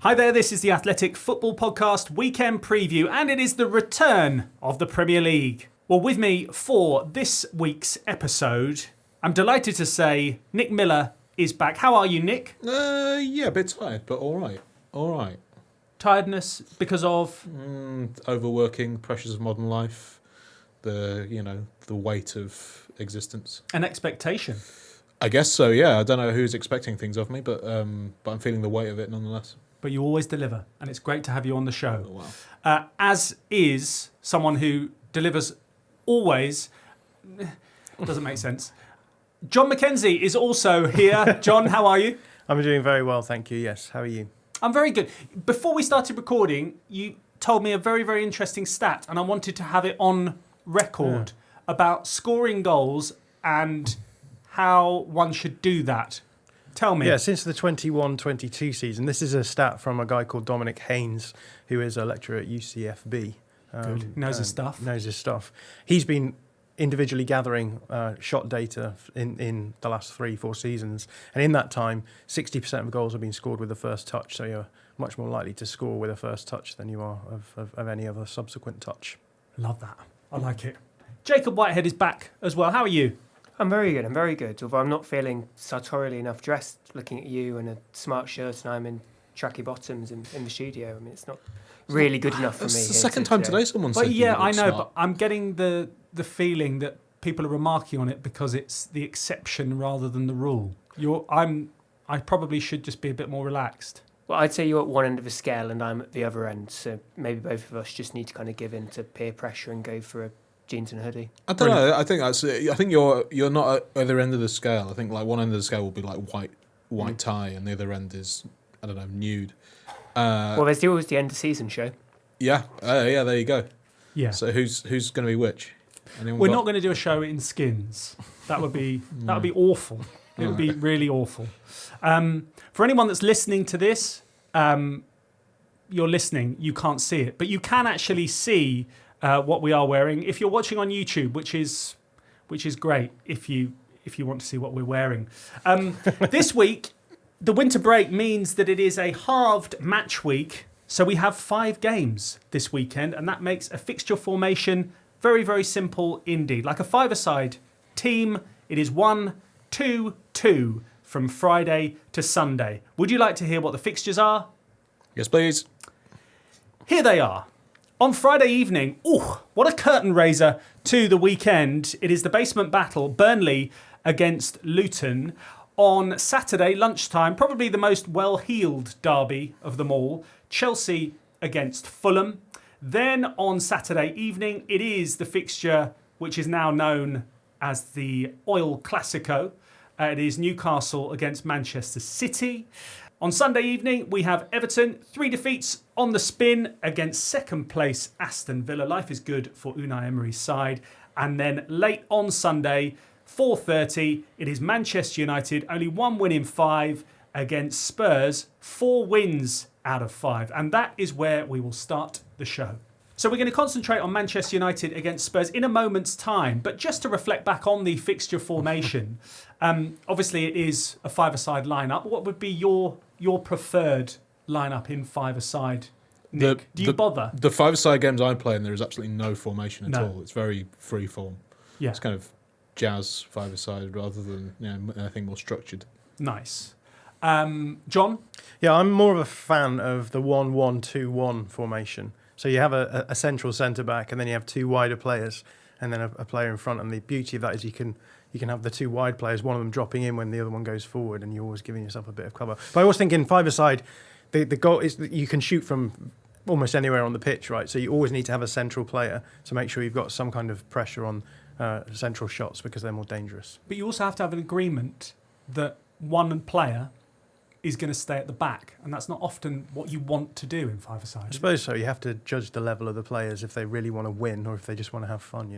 Hi there, this is the Athletic Football Podcast Weekend Preview, and it is the return of the Premier League. Well, with me for this week's episode, I'm delighted to say Nick Miller is back. How are you, Nick? Yeah, a bit tired, but all right. Tiredness because of? Overworking, pressures of modern life, the weight of existence. An expectation. I guess so, yeah. I don't know who's expecting things of me, but I'm feeling the weight of it nonetheless. But you always deliver, and it's great to have you on the show. Oh, wow. As is someone who delivers always. Doesn't make sense. John Mackenzie is also here. John, how are you? I'm doing very well, thank you. Yes, how are you? I'm very good. Before we started recording, you told me a very, very interesting stat, and I wanted to have it on record about scoring goals and how one should do that. Tell me. Yeah, since the 21-22 season, this is a stat from a guy called Dominic Haynes, who is a lecturer at UCFB. Good. Knows his stuff. Knows his stuff. He's been individually gathering shot data in the last 3-4 seasons, and in that time, 60% of goals have been scored with the first touch, so you're much more likely to score with a first touch than you are of any other subsequent touch. Love that. I like it. Jacob Whitehead is back as well. How are you? I'm very good. Although I'm not feeling sartorially enough dressed, looking at you in a smart shirt and I'm in tracky bottoms in the studio. I mean, it's not really good enough for me. It's the second time today someone said you yeah, I know, smart. but I'm getting the feeling that people are remarking on it because it's the exception rather than the rule. I probably should just be a bit more relaxed. Well, I'd say you're at one end of the scale and I'm at the other end. So maybe both of us just need to kind of give in to peer pressure and go for a jeans and hoodie. I don't know. I think you're not at either end of the scale. I think like one end of the scale will be like white tie, and the other end is nude. Well, there's always the end of season show. Yeah, yeah. There you go. Yeah. So who's going to be which? We're not going to do a show in skins. That would be awful. It would be really awful. For anyone that's listening to this, you're listening. You can't see it, but you can actually see what we are wearing. If you're watching on YouTube, which is great, if you want to see what we're wearing. This week, the winter break means that it is a halved match week. So we have 5 games this weekend, and that makes a fixture formation very, very simple indeed. Like a five-a-side team, it is 1-2-2 from Friday to Sunday. Would you like to hear what the fixtures are? Yes, please. Here they are. On Friday evening, what a curtain raiser to the weekend. It is the basement battle, Burnley against Luton. On Saturday lunchtime, probably the most well-heeled derby of them all, Chelsea against Fulham. Then on Saturday evening, it is the fixture which is now known as the Oil Classico. It is Newcastle against Manchester City. On Sunday evening, we have Everton, 3 defeats on the spin against second place Aston Villa. Life is good for Unai Emery's side. And then late on Sunday, 4:30, it is Manchester United, only 1 win in 5 against Spurs, 4 wins out of 5. And that is where we will start the show. So we're going to concentrate on Manchester United against Spurs in a moment's time. But just to reflect back on the fixture formation, obviously it is a five-a-side lineup. What would be your preferred lineup in five-a-side, Nick? Do you bother? The five-a-side games I play in, there is absolutely no formation at all. It's very free form. Yeah. It's kind of jazz five-a-side rather than anything more structured. Nice. John? Yeah, I'm more of a fan of the 1-1-2-1 formation. So you have a central centre-back and then you have 2 wider players and then a player in front. And the beauty of that is you can have the 2 wide players, one of them dropping in when the other one goes forward, and you're always giving yourself a bit of cover. But I always think in five-a-side, the goal is that you can shoot from almost anywhere on the pitch, right? So you always need to have a central player to make sure you've got some kind of pressure on central shots because they're more dangerous. But you also have to have an agreement that one player is going to stay at the back, and that's not often what you want to do in five-a-side. I suppose so. You have to judge the level of the players if they really want to win or if they just want to have fun,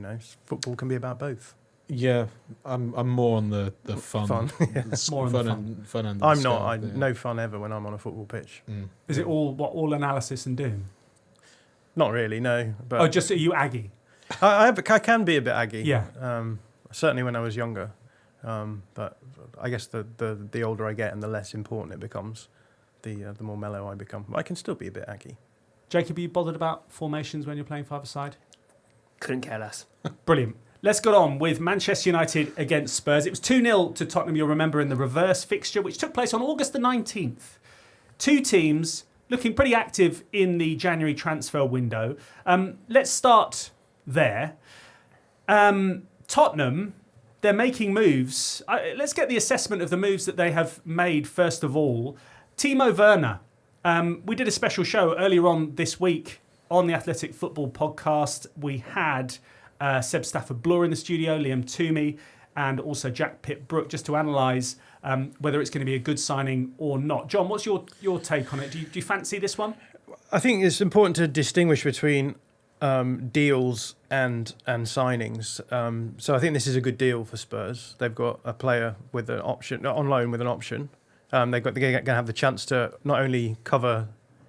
Football can be about both. Yeah, I'm more on the fun. Yeah. More on the fun end. I'm not. No fun ever when I'm on a football pitch. Is it all analysis and doom? Not really, no. But just are you aggy? I can be a bit aggy. Yeah. Certainly when I was younger. But I guess the older I get and the less important it becomes, the more mellow I become. But I can still be a bit aggy. Jacob, are you bothered about formations when you're playing five-a-side? Couldn't care less. Brilliant. Let's get on with Manchester United against Spurs. It was 2-0 to Tottenham, you'll remember, in the reverse fixture, which took place on August the 19th. Two teams looking pretty active in the January transfer window. Let's start there. Tottenham, they're making moves. Let's get the assessment of the moves that they have made, first of all. Timo Werner. We did a special show earlier on this week on the Athletic Football Podcast. We had Seb Stafford-Bloor in the studio, Liam Toomey, and also Jack Pitt-Brook, just to analyse whether it's going to be a good signing or not. John, what's your take on it? Do you fancy this one? I think it's important to distinguish between deals and signings. So I think this is a good deal for Spurs. They've got a player with an option on loan with an option. They're going to have the chance to not only cover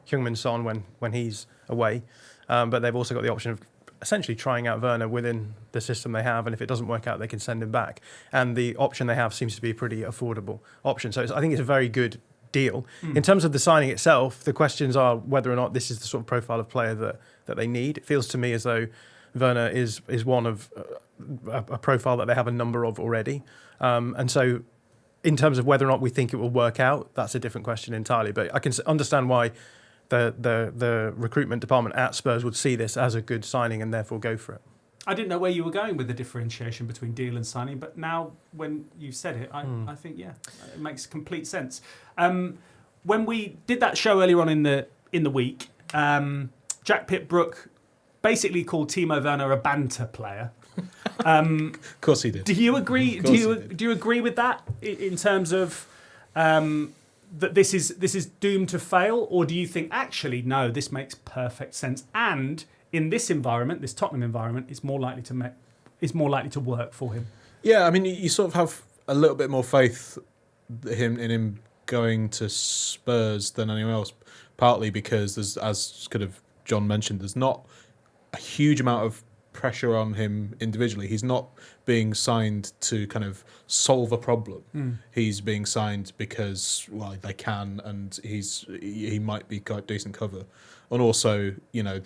Heung-min Son when he's away, but they've also got the option of essentially trying out Werner within the system they have, and if it doesn't work out, they can send him back. And the option they have seems to be a pretty affordable option. So I think it's a very good deal. In terms of the signing itself, the questions are whether or not this is the sort of profile of player that they need. It feels to me as though Werner is one of a profile that they have a number of already. And so in terms of whether or not we think it will work out, that's a different question entirely. But I can understand why the recruitment department at Spurs would see this as a good signing and therefore go for it. I didn't know where you were going with the differentiation between deal and signing, but now when you said it, I think, yeah, it makes complete sense. When we did that show earlier on in the week, Jack Pitt-Brook basically called Timo Werner a banter player. Of course he did. Do you agree? Do you agree with that in terms of that this is doomed to fail, or do you think actually no, this makes perfect sense, and in this environment, this Tottenham environment, is more likely to work for him? Yeah, I mean, you sort of have a little bit more faith in him going to Spurs than anyone else, partly because there's, as kind of John mentioned, there's not a huge amount of pressure on him individually. He's not being signed to kind of solve a problem. He's being signed because, well, they can, and he might be quite decent cover. And also, you know,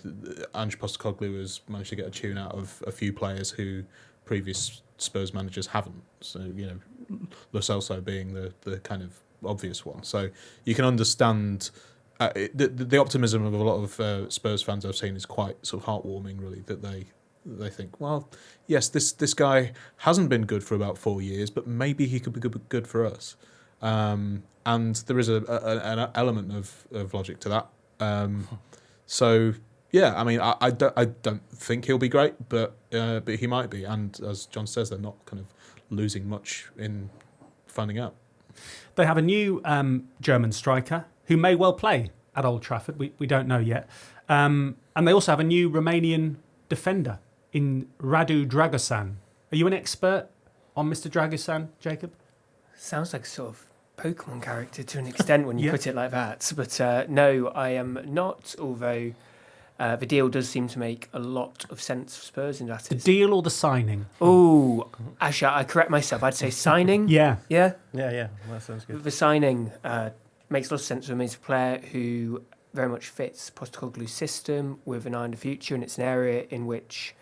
Ange Postecoglou has managed to get a tune out of a few players who previous Spurs managers haven't. So, you know, Lo Celso being the kind of obvious one. So you can understand the optimism of a lot of Spurs fans I've seen is quite sort of heartwarming, really, that they think, well, yes, this guy hasn't been good for about 4 years, but maybe he could be good for us. And there is an element of logic to that. So yeah, I mean, I don't think he'll be great, but he might be. And as John says, they're not kind of losing much in finding out. They have a new German striker who may well play at Old Trafford. We don't know yet. And they also have a new Romanian defender in Radu Dragusin. Are you an expert on Mr. Dragusin, Jacob? Sounds like a sort of Pokemon character to an extent when you put it like that. But no, I am not, although the deal does seem to make a lot of sense for Spurs in that. The deal or the signing? Oh, actually, I correct myself. I'd say signing. Yeah. Yeah, that sounds good. The signing makes a lot of sense for me. He's a player who very much fits Postecoglou's system with an eye on the future, and it's an area in which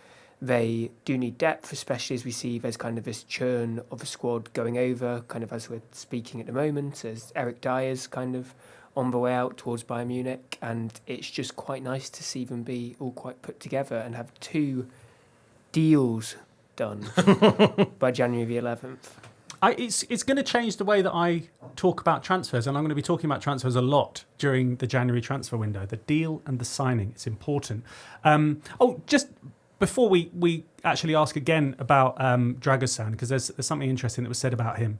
they do need depth, especially as we see there's kind of this churn of a squad going over, kind of as we're speaking at the moment, as Eric Dyer's kind of on the way out towards Bayern Munich, and it's just quite nice to see them be all quite put together and have 2 deals done by January the 11th. It's going to change the way that I talk about transfers, and I'm going to be talking about transfers a lot during the January transfer window. The deal and the signing, it's important. Just before we actually ask again about Dragusin, because there's something interesting that was said about him.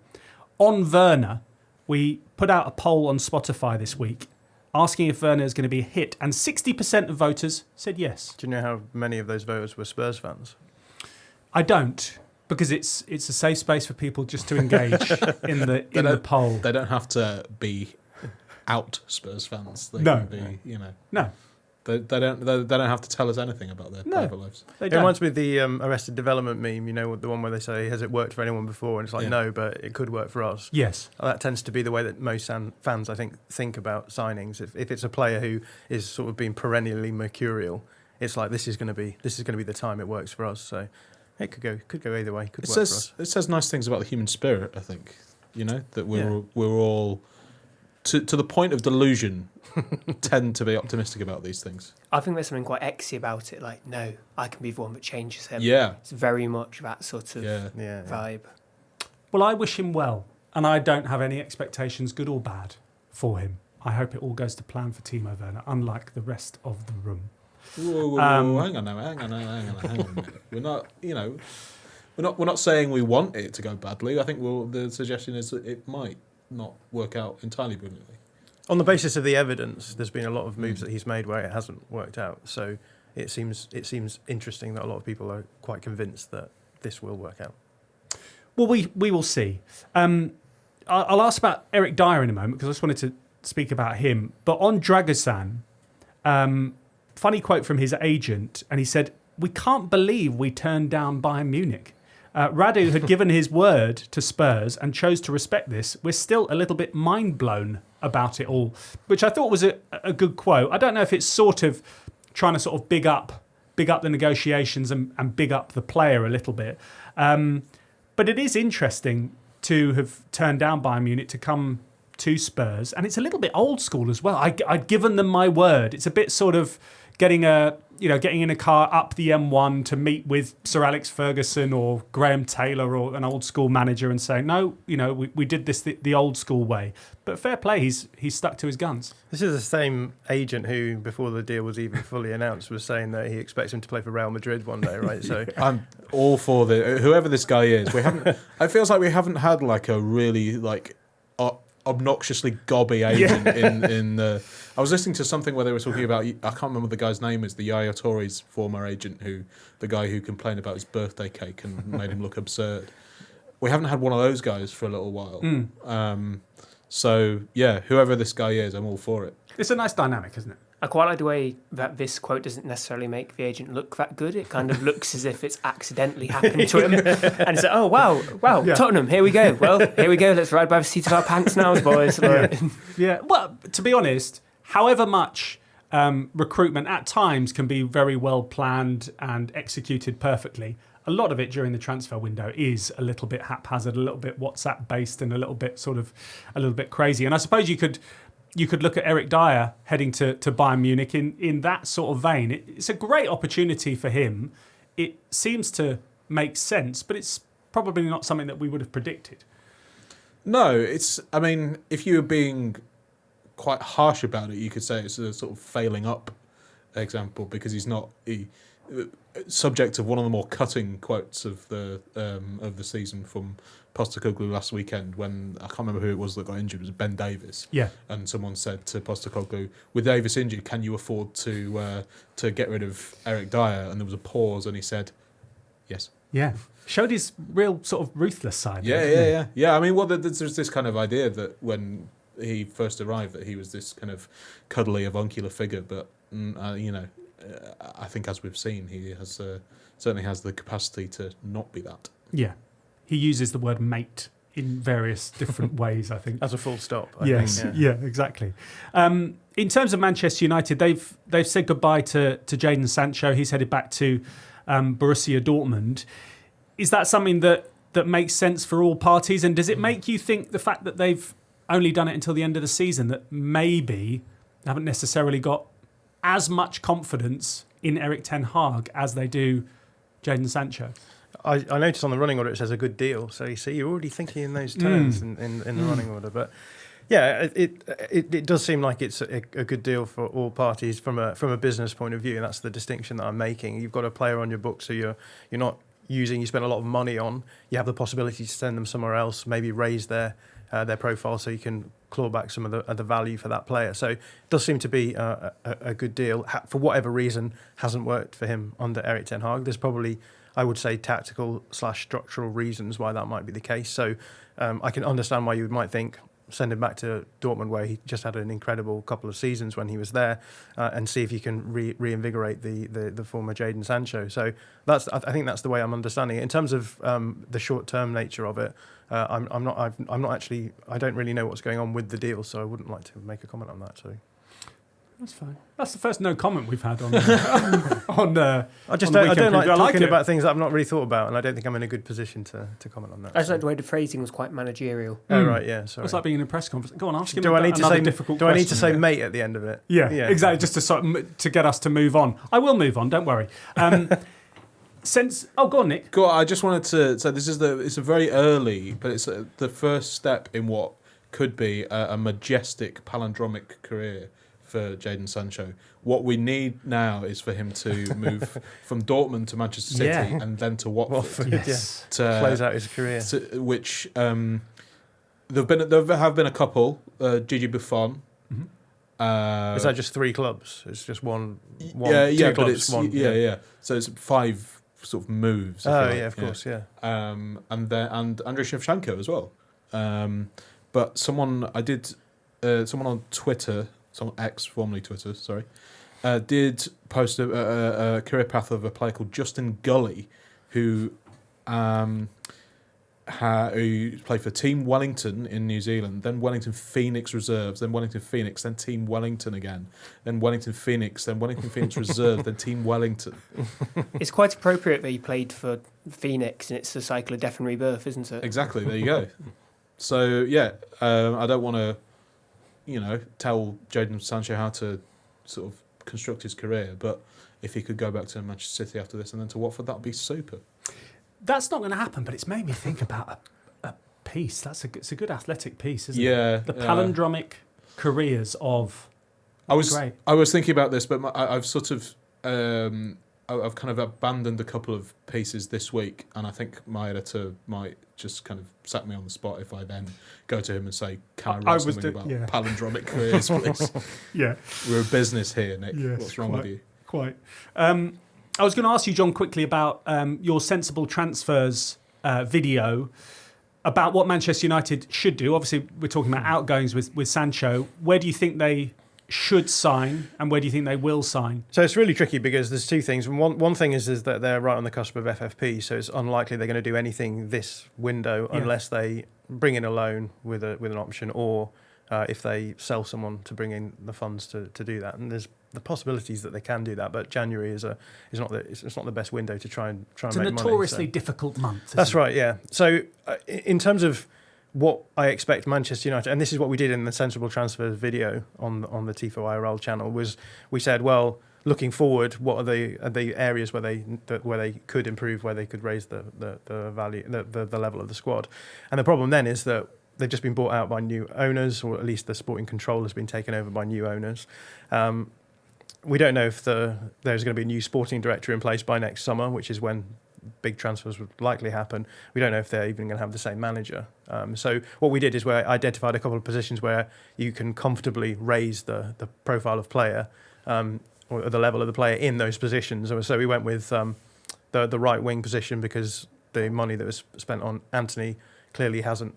On Werner, we put out a poll on Spotify this week asking if Werner is going to be a hit, and 60% of voters said yes. Do you know how many of those voters were Spurs fans? I don't, because it's a safe space for people just to engage in the poll. They don't have to be out Spurs fans. They No. can be, you know. No. They don't have to tell us anything about their private lives. They It don't. reminds me of the Arrested Development meme, the one where they say, has it worked for anyone before? And it's like, Yeah. no, but it could work for us. Yes. That tends to be the way that most fans, I think about signings. If it's a player who is sort of being perennially mercurial, it's like, this is going to be the time it works for us. So it could go either way. Could work for us. It says nice things about the human spirit, I think. That we're all to the point of delusion tend to be optimistic about these things. I think there's something quite exy about it. Like, no, I can be the one that changes him. Yeah. It's very much that sort of Yeah. vibe. Well, I wish him well, and I don't have any expectations, good or bad, for him. I hope it all goes to plan for Timo Werner, unlike the rest of the room. Whoa, hang on now. We're not saying we want it to go badly. I think the suggestion is that it might not work out entirely brilliantly. On the basis of the evidence, there's been a lot of moves that he's made where it hasn't worked out. So it seems interesting that a lot of people are quite convinced that this will work out. Well, we will see. I'll ask about Eric Dyer in a moment because I just wanted to speak about him. But on Dragusin, funny quote from his agent, and he said, "We can't believe we turned down Bayern Munich. Radu had given his word to Spurs and chose to respect this. We're still a little bit mind blown about it all," which I thought was a good quote. I don't know if it's sort of trying to sort of big up the negotiations and big up the player a little bit. But it is interesting to have turned down Bayern Munich to come to Spurs, and it's a little bit old school as well. I'd given them my word. It's a bit sort of getting in a car up the M1 to meet with Sir Alex Ferguson or Graham Taylor or an old school manager and saying, no, we did this the old school way. But fair play, he's stuck to his guns. This is the same agent who, before the deal was even fully announced, was saying that he expects him to play for Real Madrid one day, right? So I'm all for whoever this guy is. We haven't. It feels like we haven't had like a really like obnoxiously gobby agent in the. I was listening to something where they were talking about. I can't remember what the guy's name is. The Yaya Touré's former agent, the guy who complained about his birthday cake and made him look absurd. We haven't had one of those guys for a little while. So yeah, whoever this guy is, I'm all for it. It's a nice dynamic, isn't it? I quite like the way that this quote doesn't necessarily make the agent look that good. It kind of looks as if it's accidentally happened to him. And it's like, oh, wow, yeah. Tottenham, here we go. Well, here we go. Let's ride by the seat of our pants now, boys. Yeah. Well, to be honest, however much recruitment at times can be very well planned and executed perfectly, a lot of it during the transfer window is a little bit haphazard, a little bit WhatsApp based, and a little bit crazy. And I suppose you could look at Eric Dyer heading to Bayern Munich in that sort of vein. It's a great opportunity for him. It seems to make sense, but it's probably not something that we would have predicted. No, I mean, if you were being quite harsh about it, you could say it's a sort of failing up example because he's not subject of one of the more cutting quotes of the season from Postecoglou last weekend when I can't remember who it was that got injured. It was Ben Davis. Yeah. And someone said to Postecoglou, "With Davis injured, can you afford to get rid of Eric Dyer?" And there was a pause, and he said, "Yes." Yeah. Showed his real sort of ruthless side. Yeah. I mean, there's this kind of idea that when he first arrived, that he was this kind of cuddly, avuncular figure, but I think as we've seen, he certainly has the capacity to not be that. Yeah. He uses the word mate in various different ways, I think. as a full stop. I think. Yeah. Yeah, exactly. In terms of Manchester United, they've said goodbye to Jadon Sancho. He's headed back to Borussia Dortmund. Is that something that makes sense for all parties? And does it make you think the fact that they've only done it until the end of the season, that maybe they haven't necessarily got as much confidence in Erik ten Hag as they do Jadon Sancho? I noticed on the running order it says a good deal. So you see, you're already thinking in those terms in the running order. But yeah, it does seem like it's a good deal for all parties from a business point of view, and that's the distinction that I'm making. You've got a player on your books who you're not using, you spend a lot of money on. You have the possibility to send them somewhere else, maybe raise their profile so you can claw back some of the value for that player. So it does seem to be a good deal. For whatever reason, hasn't worked for him under Erik ten Hag. There's probably, I would say, tactical/structural reasons why that might be the case. So I can understand why you might think send him back to Dortmund, where he just had an incredible couple of seasons when he was there, and see if you can reinvigorate the former Jadon Sancho. So I think that's the way I'm understanding it. In terms of the short-term nature of it, I'm not actually. I don't really know what's going on with the deal, so I wouldn't like to make a comment on that. So. That's fine. That's the first no comment we've had on. I don't like talking about things that I've not really thought about, and I don't think I'm in a good position to comment on that. I just like the way the phrasing was quite managerial. Oh right, yeah. Sorry. It's like being in a press conference. Go on, ask him. Do I need to say difficult? Do I need to say mate at the end of it? Yeah, exactly. Just to get us to move on. I will move on. Don't worry. Go on, Nick. Go on, I just wanted to say it's a very early, but it's the first step in what could be a majestic palindromic career for Jadon Sancho. What we need now is for him to move from Dortmund to Manchester City and then to Watford. Yes. To close out his career. Which there have been a couple. Gigi Buffon. Mm-hmm. Is that just 3 clubs? It's just one. Yeah, clubs, but it's yeah. So it's 5 sort of moves. Of course, yeah. And Andrei Shevchenko as well. But someone on Twitter. On X, formerly Twitter, sorry, did post a career path of a player called Justin Gully, who played for Team Wellington in New Zealand, then Wellington Phoenix Reserves, then Wellington Phoenix, then Team Wellington again, then Wellington Phoenix, then Wellington Phoenix Reserve, then Team Wellington. It's quite appropriate that he played for Phoenix, and it's the cycle of death and rebirth, isn't it? Exactly, there you go. So, I don't want to tell Jadon Sancho how to sort of construct his career, but if he could go back to Manchester City after this and then to Watford, that would be super. That's not going to happen, but it's made me think about a piece. It's a good athletic piece, isn't it? Yeah. The palindromic careers of. I was thinking about this, but I've sort of I've kind of abandoned a couple of pieces this week, and I think my editor might just kind of sack me on the spot if I then go to him and say, "Can I write something about palindromic careers, please?" Yeah, we're a business here, Nick. Yes, what's wrong with you? Quite. I was going to ask you, John, quickly about your sensible transfers video about what Manchester United should do. Obviously, we're talking about outgoings with Sancho. Where do you think they should sign, and where do you think they will sign? So it's really tricky because there's 2 things. One thing is that they're right on the cusp of FFP, so it's unlikely they're going to do anything this window unless they bring in a loan with an option, or if they sell someone to bring in the funds to do that. And there's the possibilities that they can do that, but January is not the best window to try and make money. It's a notoriously difficult month. That's right, yeah. So in terms of what I expect Manchester United, and this is what we did in the Sensible Transfers video on the Tifo IRL channel, was we said, well, looking forward, what are the areas where they could improve, where they could raise the value, the level of the squad. And the problem then is that they've just been bought out by new owners, or at least the sporting control has been taken over by new owners. We don't know if there's going to be a new sporting director in place by next summer, which is when big transfers would likely happen. We don't know if they're even going to have the same manager. So what we did is we identified a couple of positions where you can comfortably raise the profile of player, or the level of the player in those positions. So we went with the right wing position because the money that was spent on Anthony clearly hasn't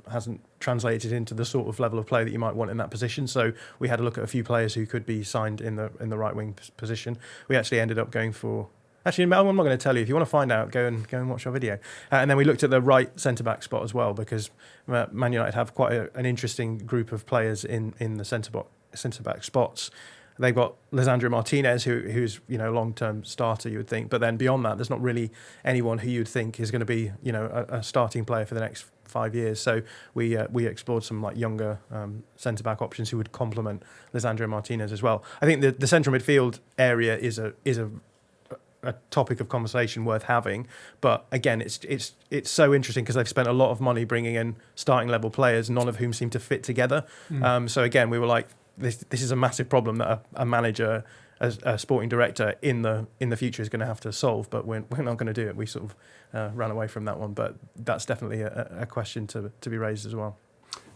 translated into the sort of level of play that you might want in that position. So we had a look at a few players who could be signed in the right wing position. We actually ended up going for. Actually, I'm not going to tell you. If you want to find out, go and watch our video. And then we looked at the right centre-back spot as well, because Man United have quite an interesting group of players in the centre-back spots. They've got Lisandro Martinez, who's a long-term starter, you would think. But then beyond that, there's not really anyone who you'd think is going to be a starting player for the next 5 years. So we explored some younger centre-back options who would complement Lisandro Martinez as well. I think the central midfield area is a topic of conversation worth having, but again, it's so interesting because they've spent a lot of money bringing in starting level players, none of whom seem to fit together. So again, we were like, this is a massive problem that a manager, a sporting director in the future is going to have to solve, but we're not going to do it. We sort of ran away from that one, but that's definitely a question to be raised as well.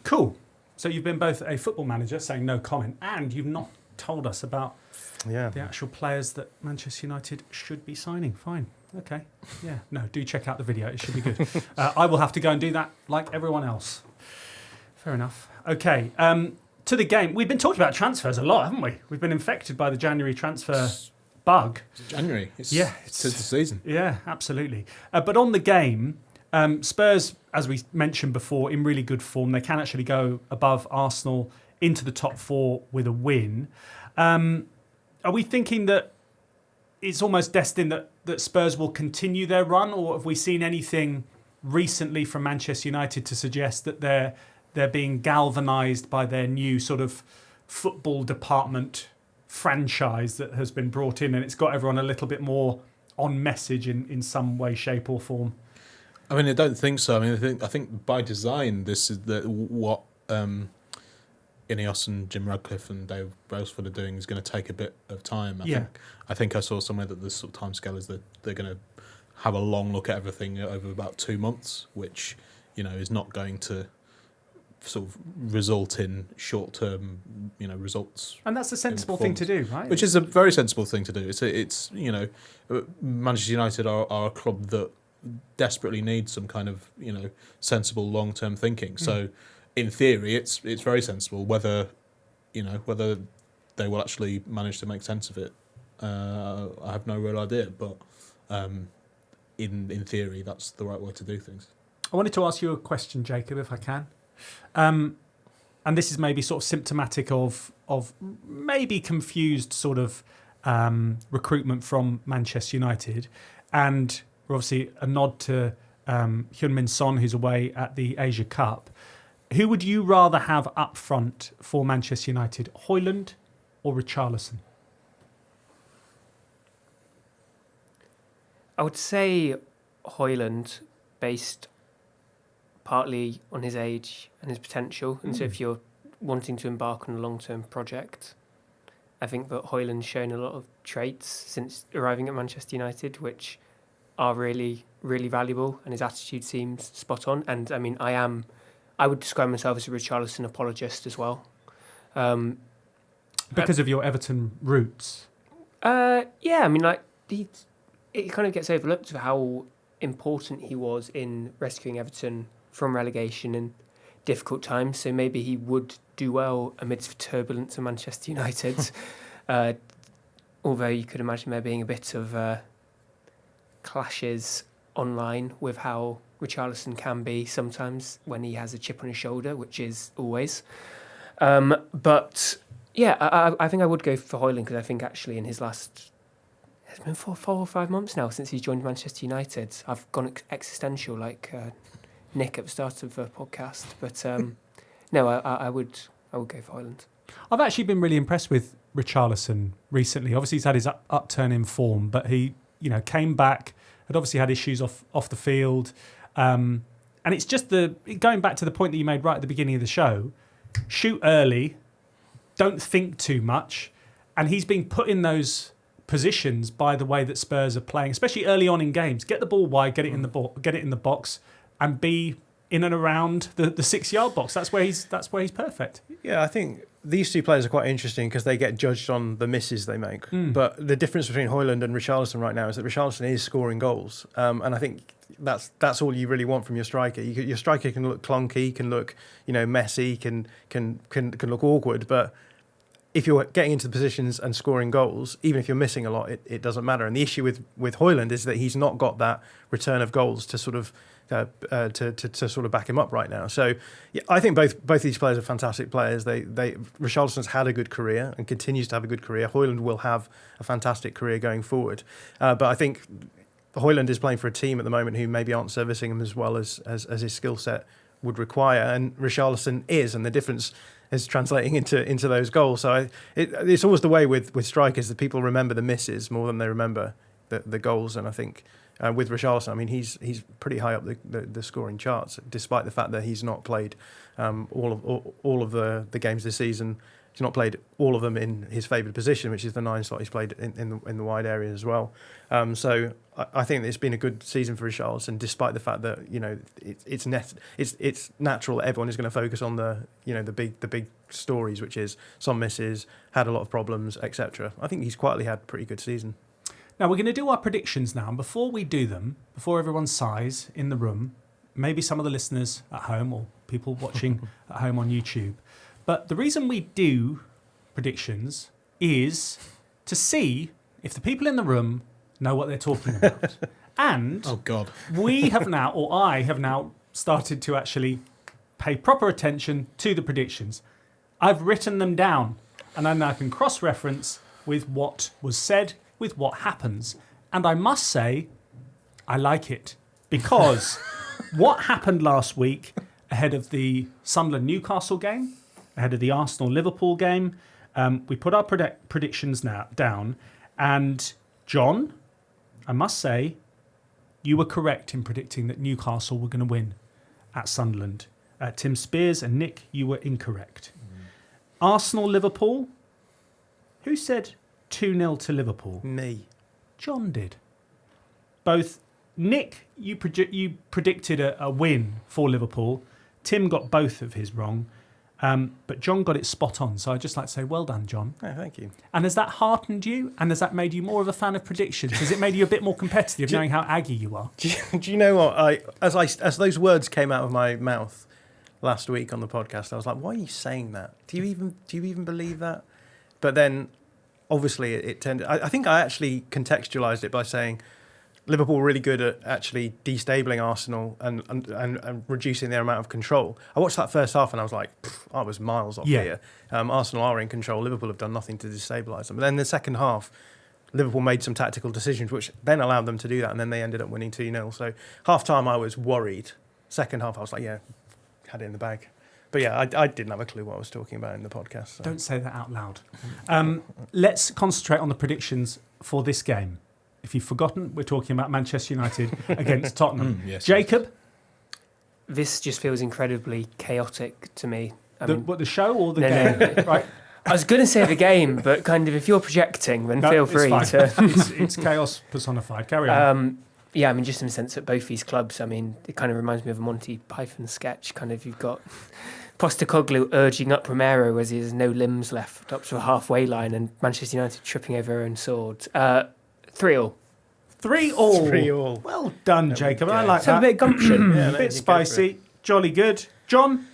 Cool. So you've been both a football manager saying no comment, and you've not told us about the actual players that Manchester United should be signing. Fine. Okay. Yeah. No, do check out the video. It should be good. I will have to go and do that like everyone else. Fair enough. Okay, to the game. We've been talking about transfers a lot, haven't we? We've been infected by the January transfer bug. January. It's the season. Yeah, absolutely. But on the game, Spurs, as we mentioned before, in really good form. They can actually go above Arsenal into the top four with a win. Are we thinking that it's almost destined that Spurs will continue their run, or have we seen anything recently from Manchester United to suggest that they're being galvanised by their new sort of football department franchise that has been brought in, and it's got everyone a little bit more on message in some way, shape or form? I mean, I don't think so. I mean, I think by design, this is what Ineos and Jim Radcliffe and Dave Brailsford are doing is going to take a bit of time. I think I saw somewhere that the sort of timescale is that they're going to have a long look at everything over about 2 months, which is not going to sort of result in short-term results. And that's a sensible thing to do, right? Which is a very sensible thing to do. It's Manchester United are a club that desperately needs some kind of sensible long-term thinking. So in theory, it's very sensible. Whether they will actually manage to make sense of it, I have no real idea. But in theory, that's the right way to do things. I wanted to ask you a question, Jacob, if I can. And this is maybe sort of symptomatic of maybe confused sort of recruitment from Manchester United, and obviously a nod to Heung-min Son, who's away at the Asia Cup. Who would you rather have up front for Manchester United, Højlund or Richarlison? I would say Højlund, based partly on his age and his potential. And so if you're wanting to embark on a long-term project, I think that Højlund's shown a lot of traits since arriving at Manchester United, which are really, really valuable, and his attitude seems spot on. And I mean, I would describe myself as a Richarlison apologist as well. Because of your Everton roots? Yeah, I mean, like, it kind of gets overlooked for how important he was in rescuing Everton from relegation in difficult times. So maybe he would do well amidst turbulence at Manchester United. Although you could imagine there being a bit of clashes online with how Richarlison can be sometimes when he has a chip on his shoulder, which is always. But yeah, I think I would go for Højlund, because I think actually in his last... It's been 4 or 5 months now since he's joined Manchester United. I've gone existential like Nick at the start of the podcast. But no, I would go for Højlund. I've actually been really impressed with Richarlison recently. Obviously, he's had his upturn in form, but he came back, had obviously had issues off the field. And it's just going back to the point that you made right at the beginning of the show, shoot early, don't think too much. And he's being put in those positions by the way that Spurs are playing, especially early on in games. Get the ball wide, get it in the box, and be in and around the 6-yard box. That's where he's perfect. Yeah, I think these two players are quite interesting because they get judged on the misses they make. But the difference between Højlund and Richarlison right now is that Richarlison is scoring goals, and I think that's all you really want from your striker. Your striker can look clunky, can look messy, can look awkward, but if you're getting into the positions and scoring goals, even if you're missing a lot, it doesn't matter. And the issue with Højlund is that he's not got that return of goals to sort of to sort of back him up right now. So yeah, I think both these players are fantastic players. Richarlison's had a good career and continues to have a good career. Højlund will have a fantastic career going forward. But I think Højlund is playing for a team at the moment who maybe aren't servicing him as well as his skill set would require, and Richarlison is, and the difference is translating into those goals. So it's always the way with strikers that people remember the misses more than they remember the goals. And I think with Richarlison, I mean, he's pretty high up the scoring charts, despite the fact that he's not played all of the games this season. He's not played all of them in his favoured position, which is the 9 slot. He's played in the wide area as well. So I think it's been a good season for Richarlison, despite the fact that it's natural that everyone is going to focus on the big stories, which is some misses, had a lot of problems, etc. I think he's quietly had a pretty good season. Now we're going to do our predictions now, and before we do them, before everyone sighs in the room, maybe some of the listeners at home or people watching at home on YouTube. But the reason we do predictions is to see if the people in the room know what they're talking about. And Oh God. we have now, or I have now, started to actually pay proper attention to the predictions. I've written them down, and then I can cross-reference with what was said, with what happens. And I must say, I like it, because what happened last week ahead of the Sunderland-Newcastle game, ahead of the Arsenal-Liverpool game, we put our predictions down, and John, I must say, you were correct in predicting that Newcastle were going to win at Sunderland. Tim Spears and Nick, you were incorrect. Arsenal-Liverpool, who said 2-0 to Liverpool? Me. John did. Both Nick, you predicted a win for Liverpool. Tim got both of his wrong. But John got it spot on. So I'd just like to say, well done, John. Oh, thank you. And has that heartened you? And has that made you more of a fan of predictions? Has it made you a bit more competitive, knowing how aggy you are? Do you know what? As those words came out of my mouth last week on the podcast, I was like, why are you saying that? Do you even believe that? But then, obviously, it tended. I think I actually contextualised it by saying Liverpool were really good at actually destabling Arsenal and reducing their amount of control. I watched that first half and I was like, I was miles off here. Arsenal are in control. Liverpool have done nothing to destabilise them. But then the second half, Liverpool made some tactical decisions which then allowed them to do that, and then they ended up winning 2-0. So half-time I was worried. Second half I was like, yeah, had it in the bag. But yeah, I didn't have a clue what I was talking about in the podcast. So. Don't say that out loud. Let's concentrate on the predictions for this game. If you've forgotten, we're talking about Manchester United against Tottenham. Yes, Jacob? This just feels incredibly chaotic to me. The show or the No, game? no. Right. I was going to say the game, but kind of if you're projecting, then No, feel it's free fine. to. It's chaos personified. Carry on. Yeah, I mean, just in the sense that both these clubs, I mean, it kind of reminds me of a Monty Python sketch. Kind of, you've got Postecoglou urging up Romero as he has no limbs left up to a halfway line, and Manchester United tripping over their own swords. 3-all. 3-all. 3-all. Well done, Jacob. I go. like So a that. bit of gumption. Yeah, A bit spicy. Jolly good. John?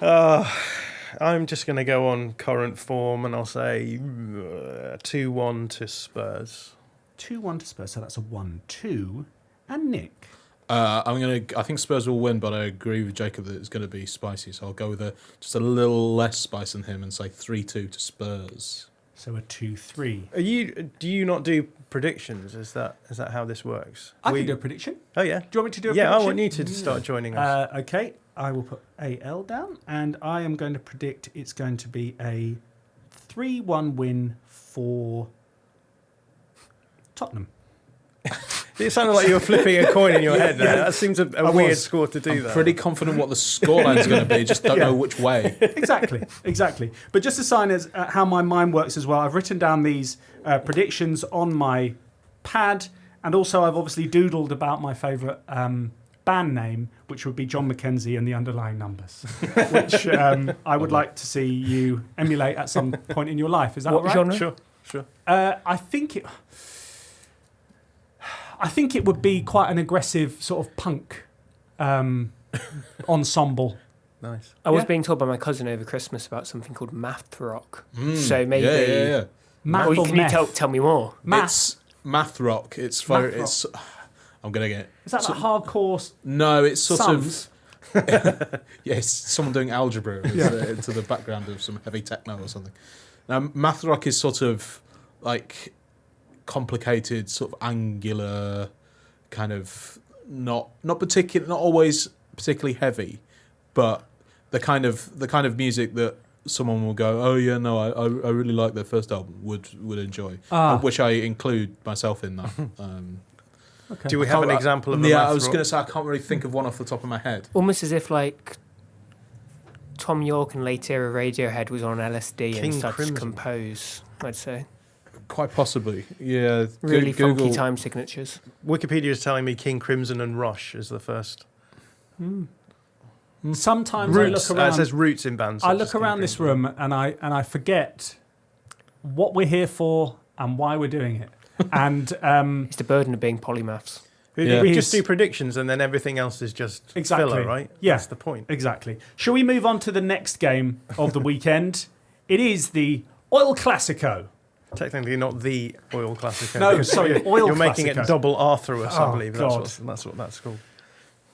I'm just going to go on current form and I'll say 2-1 to Spurs. 2-1 to Spurs, so that's a 1-2. And Nick? I think Spurs will win, but I agree with Jacob that it's going to be spicy. So I'll go with just a little less spice than him and say 3-2 to Spurs. So a 2-3. Do you not do predictions? Is that how this works? I can do a prediction. Oh yeah. Do you want me to do a Yeah, prediction? I want you to start joining us. Okay, I will put AL down, and I am going to predict it's going to be a 3-1 win for Tottenham. It sounded like you were flipping a coin in your head there. That seems a weird was. score to do I'm that. pretty confident what the scoreline's going to be, just don't know which way. Exactly. But just a sign as how my mind works as well, I've written down these predictions on my pad, and also I've obviously doodled about my favourite band name, which would be John Mackenzie and the underlying numbers, which I would like to see you emulate at some point in your life. Is that What right? genre? Sure. I think it would be quite an aggressive sort of punk ensemble. Nice. I was Yeah. being told by my cousin over Christmas about something called math rock. Mm, So maybe. Yeah. Math Or or can you meth? tell me more? Math. It's math rock. It's Math very. It's. I'm gonna get. Is that like hardcore No, it's sort sums? of. Yes, someone doing algebra into the background of some heavy techno or something. Now, math rock is sort of like complicated, sort of angular, kind of not always particularly heavy, but the kind of music that someone will go, oh yeah, no, I really like their first album, would enjoy, which I include myself in that. Okay. Do we have an example of a Yeah, math I was rock? going to say I can't really think of one off the top of my head. Almost as if like Tom York and late era Radiohead was on LSD King and started Crimson. to compose, I'd say. Quite possibly, yeah. Really funky Google. time signatures. Wikipedia is telling me King Crimson and Rush is the first. Sometimes Roots. I look around. It says Roots in bands. I such look as King around this Crimson. room and I forget what we're here for and why we're doing it. And It's the burden of being polymaths. Yeah. We just do predictions and then everything else is just filler, right? Yeah. That's the point. Exactly. Shall we move on to the next game of the weekend? It is the Oil Classico. Technically not the Oil Classico. No, because sorry, Oil You're making Classico. it double Arthurus, I Oh, believe. God. That's what that's called.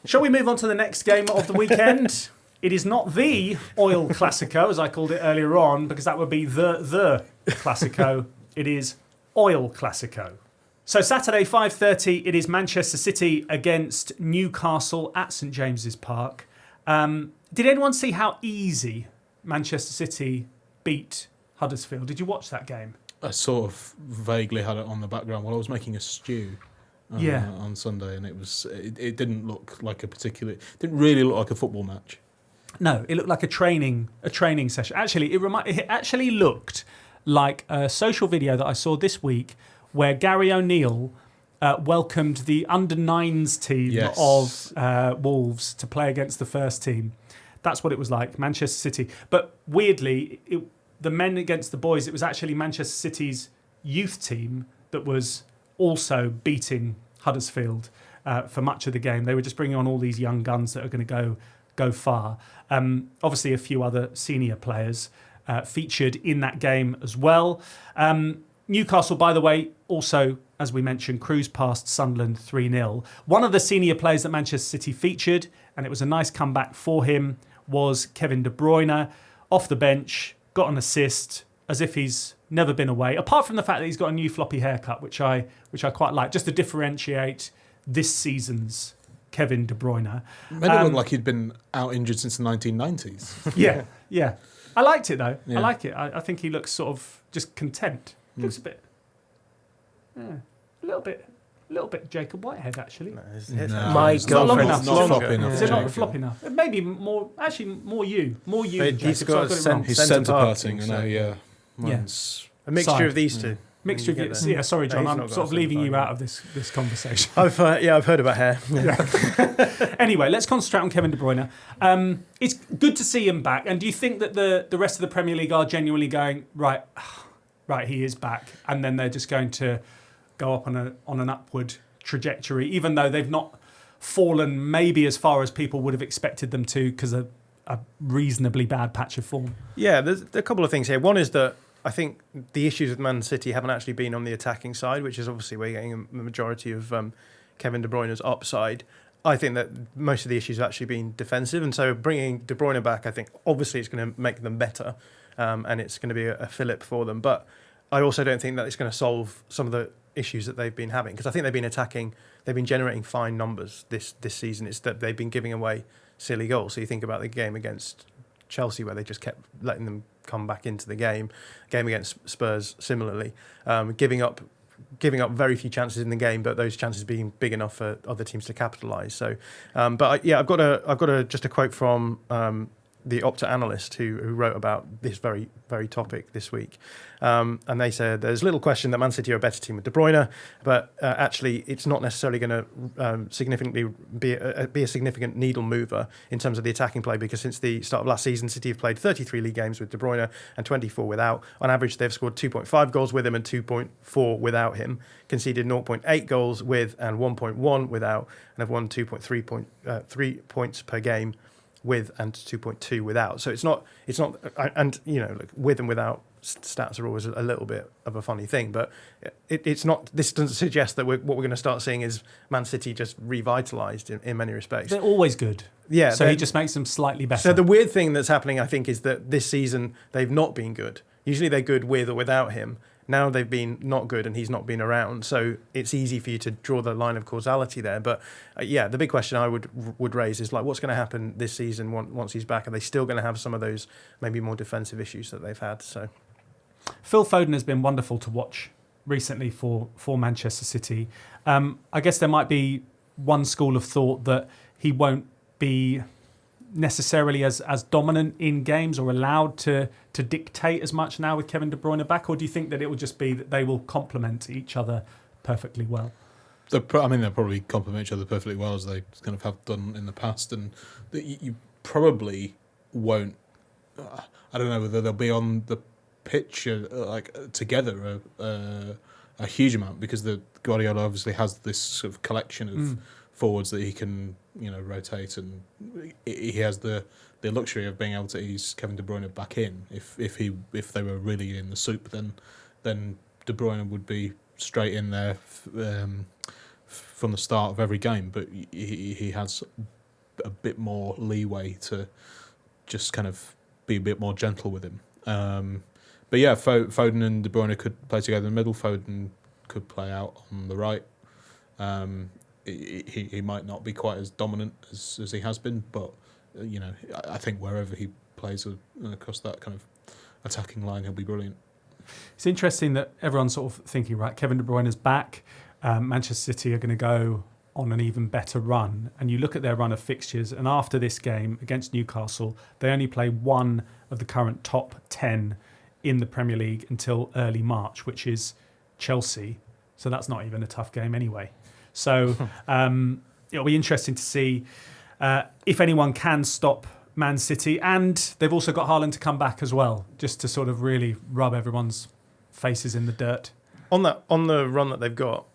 Shall we move on to the next game of the weekend? It is not the Oil Classico, as I called it earlier on, because that would be the Classico. It is Oil Classico. So Saturday, 5:30, it is Manchester City against Newcastle at St James's Park. Did anyone see how easy Manchester City beat Huddersfield? Did you watch that game? I sort of vaguely had it on the background while I was making a stew on Sunday, and it didn't look like it didn't really look like a football match. No, it looked like a training session. Actually, it actually looked like a social video that I saw this week where Gary O'Neill welcomed the under-9s team of Wolves to play against the first team. That's what it was like, Manchester City. But weirdly, the men against the boys, it was actually Manchester City's youth team that was also beating Huddersfield for much of the game. They were just bringing on all these young guns that are going to go far. Obviously, a few other senior players featured in that game as well. Newcastle, by the way, also, as we mentioned, cruised past Sunderland 3-0. One of the senior players that Manchester City featured, and it was a nice comeback for him, was Kevin De Bruyne. Off the bench, got an assist, as if he's never been away. Apart from the fact that he's got a new floppy haircut, which I quite like, just to differentiate this season's Kevin De Bruyne. Made it look like he'd been out injured since the 1990s. Yeah. I liked it, though. Yeah. I like it. I think he looks sort of just content. Looks a little bit Jacob Whitehead, actually. My it's girlfriend. not floppy enough. Is it not flop enough? Maybe more you. More you. But he's Jacob, got so I got it wrong. He's Centre centre parting, parting, I know, yeah. Mine's A mixture Side. of these two. Mixture of You you. get that. Yeah, sorry, John. He's I'm not got sort of a leaving you centre out of this conversation. I've heard about hair. Anyway, let's concentrate on Kevin De Bruyne. It's good to see him back. And do you think that the rest of the Premier League are genuinely going, right, he is back, and then they're just going to go up on an upward trajectory, even though they've not fallen maybe as far as people would have expected them to because of a reasonably bad patch of form? Yeah, there's a couple of things here. One is that I think the issues with Man City haven't actually been on the attacking side, which is obviously where you're getting the majority of Kevin De Bruyne's upside. I think that most of the issues have actually been defensive, and so bringing De Bruyne back, I think obviously it's going to make them better, and it's going to be a fillip for them. But I also don't think that it's going to solve some of the issues that they've been having, because I think they've been generating fine numbers this season. It's that they've been giving away silly goals. So you think about the game against Chelsea where they just kept letting them come back into the game against Spurs similarly, giving up very few chances in the game, but those chances being big enough for other teams to capitalise. So, I've got just a quote from the Opta analyst who wrote about this very, very topic this week. And they said there's little question that Man City are a better team with De Bruyne, but actually it's not necessarily going to significantly be a significant needle mover in terms of the attacking play, because since the start of last season, City have played 33 league games with De Bruyne and 24 without. On average, they've scored 2.5 goals with him and 2.4 without him, conceded 0.8 goals with and 1.1 without, and have won 3 points per game with and 2.2 without. So it's not, and with and without stats are always a little bit of a funny thing, but it's not. This doesn't suggest that what we're going to start seeing is Man City just revitalised in many respects. They're always good. Yeah. So he just makes them slightly better. So the weird thing that's happening, I think, is that this season they've not been good. Usually they're good with or without him. Now they've been not good and he's not been around. So it's easy for you to draw the line of causality there. But the big question I would raise is what's going to happen this season once he's back? Are they still going to have some of those maybe more defensive issues that they've had? So Phil Foden has been wonderful to watch recently for Manchester City. I guess there might be one school of thought that he won't be necessarily as dominant in games or allowed to dictate as much now with Kevin De Bruyne back, or do you think that it will just be that they will complement each other perfectly well? they'll probably complement each other perfectly well, as they kind of have done in the past, and that you probably won't. I don't know whether they'll be on the pitch together a huge amount because the Guardiola obviously has this sort of collection of forwards that he can rotate, and he has the luxury of being able to ease Kevin De Bruyne back in if they were really in the soup, then De Bruyne would be straight in there from the start of every game, but he has a bit more leeway to just kind of be a bit more gentle with him. But yeah, Foden and De Bruyne could play together in the middle. Foden could play out on the right. He might not be quite as dominant as he has been, but I think wherever he plays across that kind of attacking line, he'll be brilliant. It's interesting that everyone's sort of thinking, right, Kevin De Bruyne is back. Manchester City are going to go on an even better run. And you look at their run of fixtures, and after this game against Newcastle, they only play one of the current top 10 in the Premier League until early March, which is Chelsea. So that's not even a tough game anyway. So it'll be interesting to see if anyone can stop Man City. And they've also got Højlund to come back as well, just to sort of really rub everyone's faces in the dirt. On the run that they've got,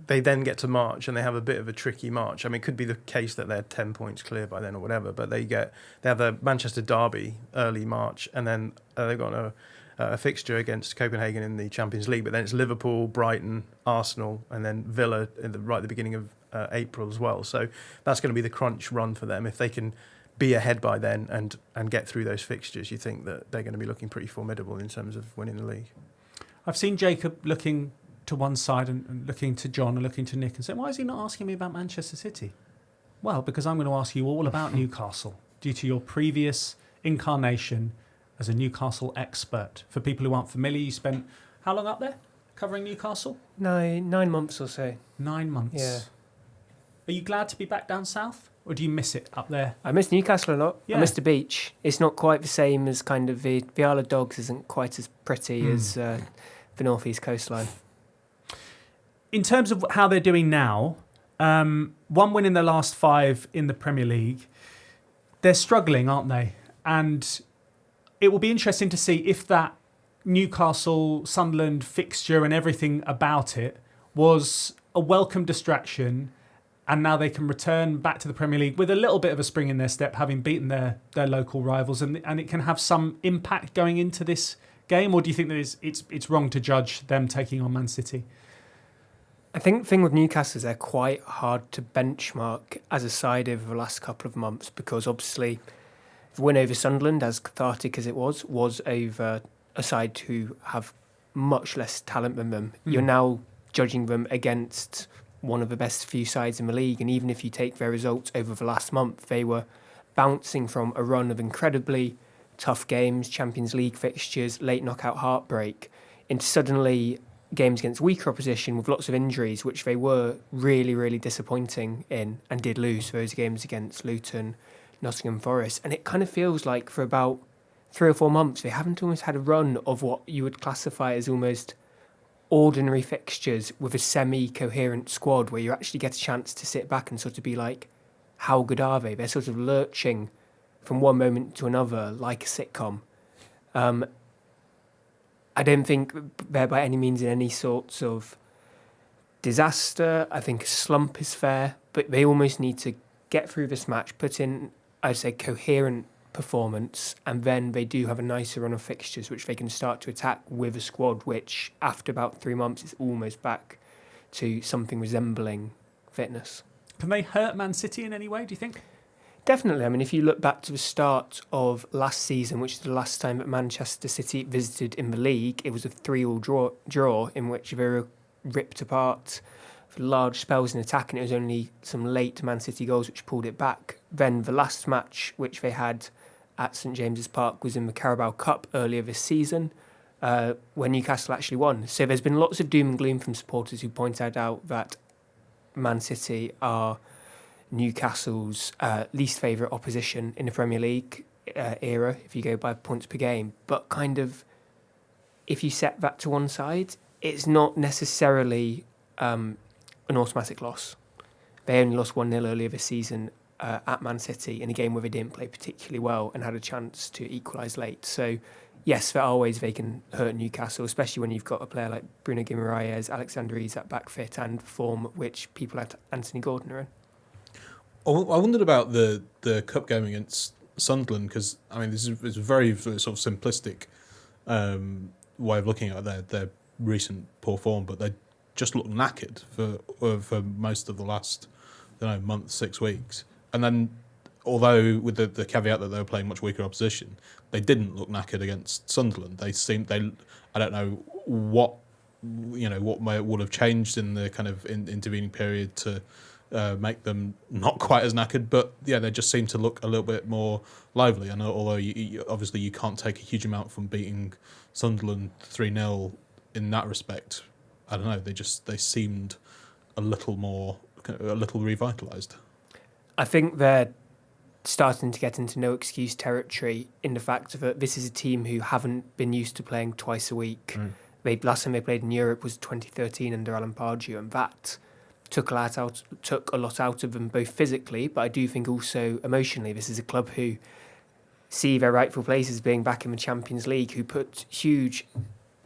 they then get to March and they have a bit of a tricky March. I mean, it could be the case that they're 10 points clear by then or whatever, but they have a Manchester derby early March, and then they've got a fixture against Copenhagen in the Champions League, but then it's Liverpool, Brighton, Arsenal, and then Villa right at the beginning of April as well. So that's going to be the crunch run for them. If they can be ahead by then and get through those fixtures, you think that they're going to be looking pretty formidable in terms of winning the league. I've seen Jacob looking to one side and looking to John and looking to Nick and saying, why is he not asking me about Manchester City? Well, because I'm going to ask you all about Newcastle due to your previous incarnation as a Newcastle expert. For people who aren't familiar, you spent how long up there covering Newcastle? 9 months or so. 9 months. Yeah. Are you glad to be back down south, or do you miss it up there? I miss Newcastle a lot. Yeah. I miss the beach. It's not quite the same as kind of the Isle of Dogs isn't quite as pretty as the northeast coastline. In terms of how they're doing now, one win in their last 5 in the Premier League. They're struggling, aren't they? And it will be interesting to see if that Newcastle, Sunderland fixture and everything about it was a welcome distraction, and now they can return back to the Premier League with a little bit of a spring in their step, having beaten their local rivals, and it can have some impact going into this game. Or do you think that it's wrong to judge them taking on Man City? I think the thing with Newcastle is they're quite hard to benchmark as a side over the last couple of months, because obviously the win over Sunderland, as cathartic as it was over a side who have much less talent than them. You're now judging them against one of the best few sides in the league, and even if you take their results over the last month, they were bouncing from a run of incredibly tough games, Champions League fixtures, late knockout heartbreak, into suddenly games against weaker opposition with lots of injuries, which they were really, really disappointing in, and did lose those games against Luton, Nottingham Forest. And it kind of feels like for about 3 or 4 months, they haven't almost had a run of what you would classify as almost ordinary fixtures with a semi-coherent squad, where you actually get a chance to sit back and sort of be like, how good are they? They're sort of lurching from one moment to another like a sitcom. I don't think they're by any means in any sorts of disaster. I think a slump is fair, but they almost need to get through this match, put in, I'd say, coherent performance, and then they do have a nicer run of fixtures which they can start to attack with a squad which, after about 3 months, is almost back to something resembling fitness. Can they hurt Man City in any way, do you think? Definitely. I mean, if you look back to the start of last season, which is the last time that Manchester City visited in the league, it was a 3-3 draw in which they were ripped apart for large spells in attack, and it was only some late Man City goals which pulled it back. Then the last match which they had at St James's Park was in the Carabao Cup earlier this season, where Newcastle actually won. So there's been lots of doom and gloom from supporters who pointed out that Man City are Newcastle's least favourite opposition in the Premier League era, if you go by points per game. But kind of, if you set that to one side, it's not necessarily an automatic loss. They only lost 1-0 earlier this season at Man City in a game where they didn't play particularly well and had a chance to equalise late. So yes, there are ways they can hurt Newcastle, especially when you've got a player like Bruno Guimaraes, Alexander Isak back fit and form, which people like Anthony Gordon are in. I wondered about the cup game against Sunderland, because I mean this is a very sort of simplistic way of looking at their recent poor form, but they just look knackered for most of the last month, 6 weeks, and then although with the caveat that they were playing much weaker opposition, they didn't look knackered against Sunderland. I don't know what would have changed in the kind of intervening period to make them not quite as knackered, but yeah, they just seem to look a little bit more lively. And although obviously you can't take a huge amount from beating Sunderland 3-0 in that respect, I don't know. They seemed a little revitalised. I think they're starting to get into no excuse territory in the fact that this is a team who haven't been used to playing twice a week. Last time they played in Europe was 2013 under Alan Pardew, and that took a lot out of them, both physically, but I do think also emotionally. This is a club who see their rightful place as being back in the Champions League, who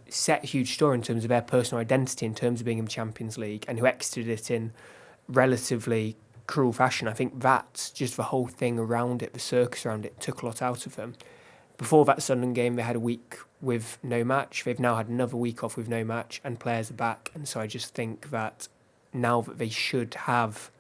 set huge store in terms of their personal identity in terms of being in the Champions League, and who exited it in relatively cruel fashion. I think that just the whole thing around it, the circus around it, took a lot out of them. Before that Sunderland game, they had a week with no match. They've now had another week off with no match, and players are back. And so I just think that now that they should have,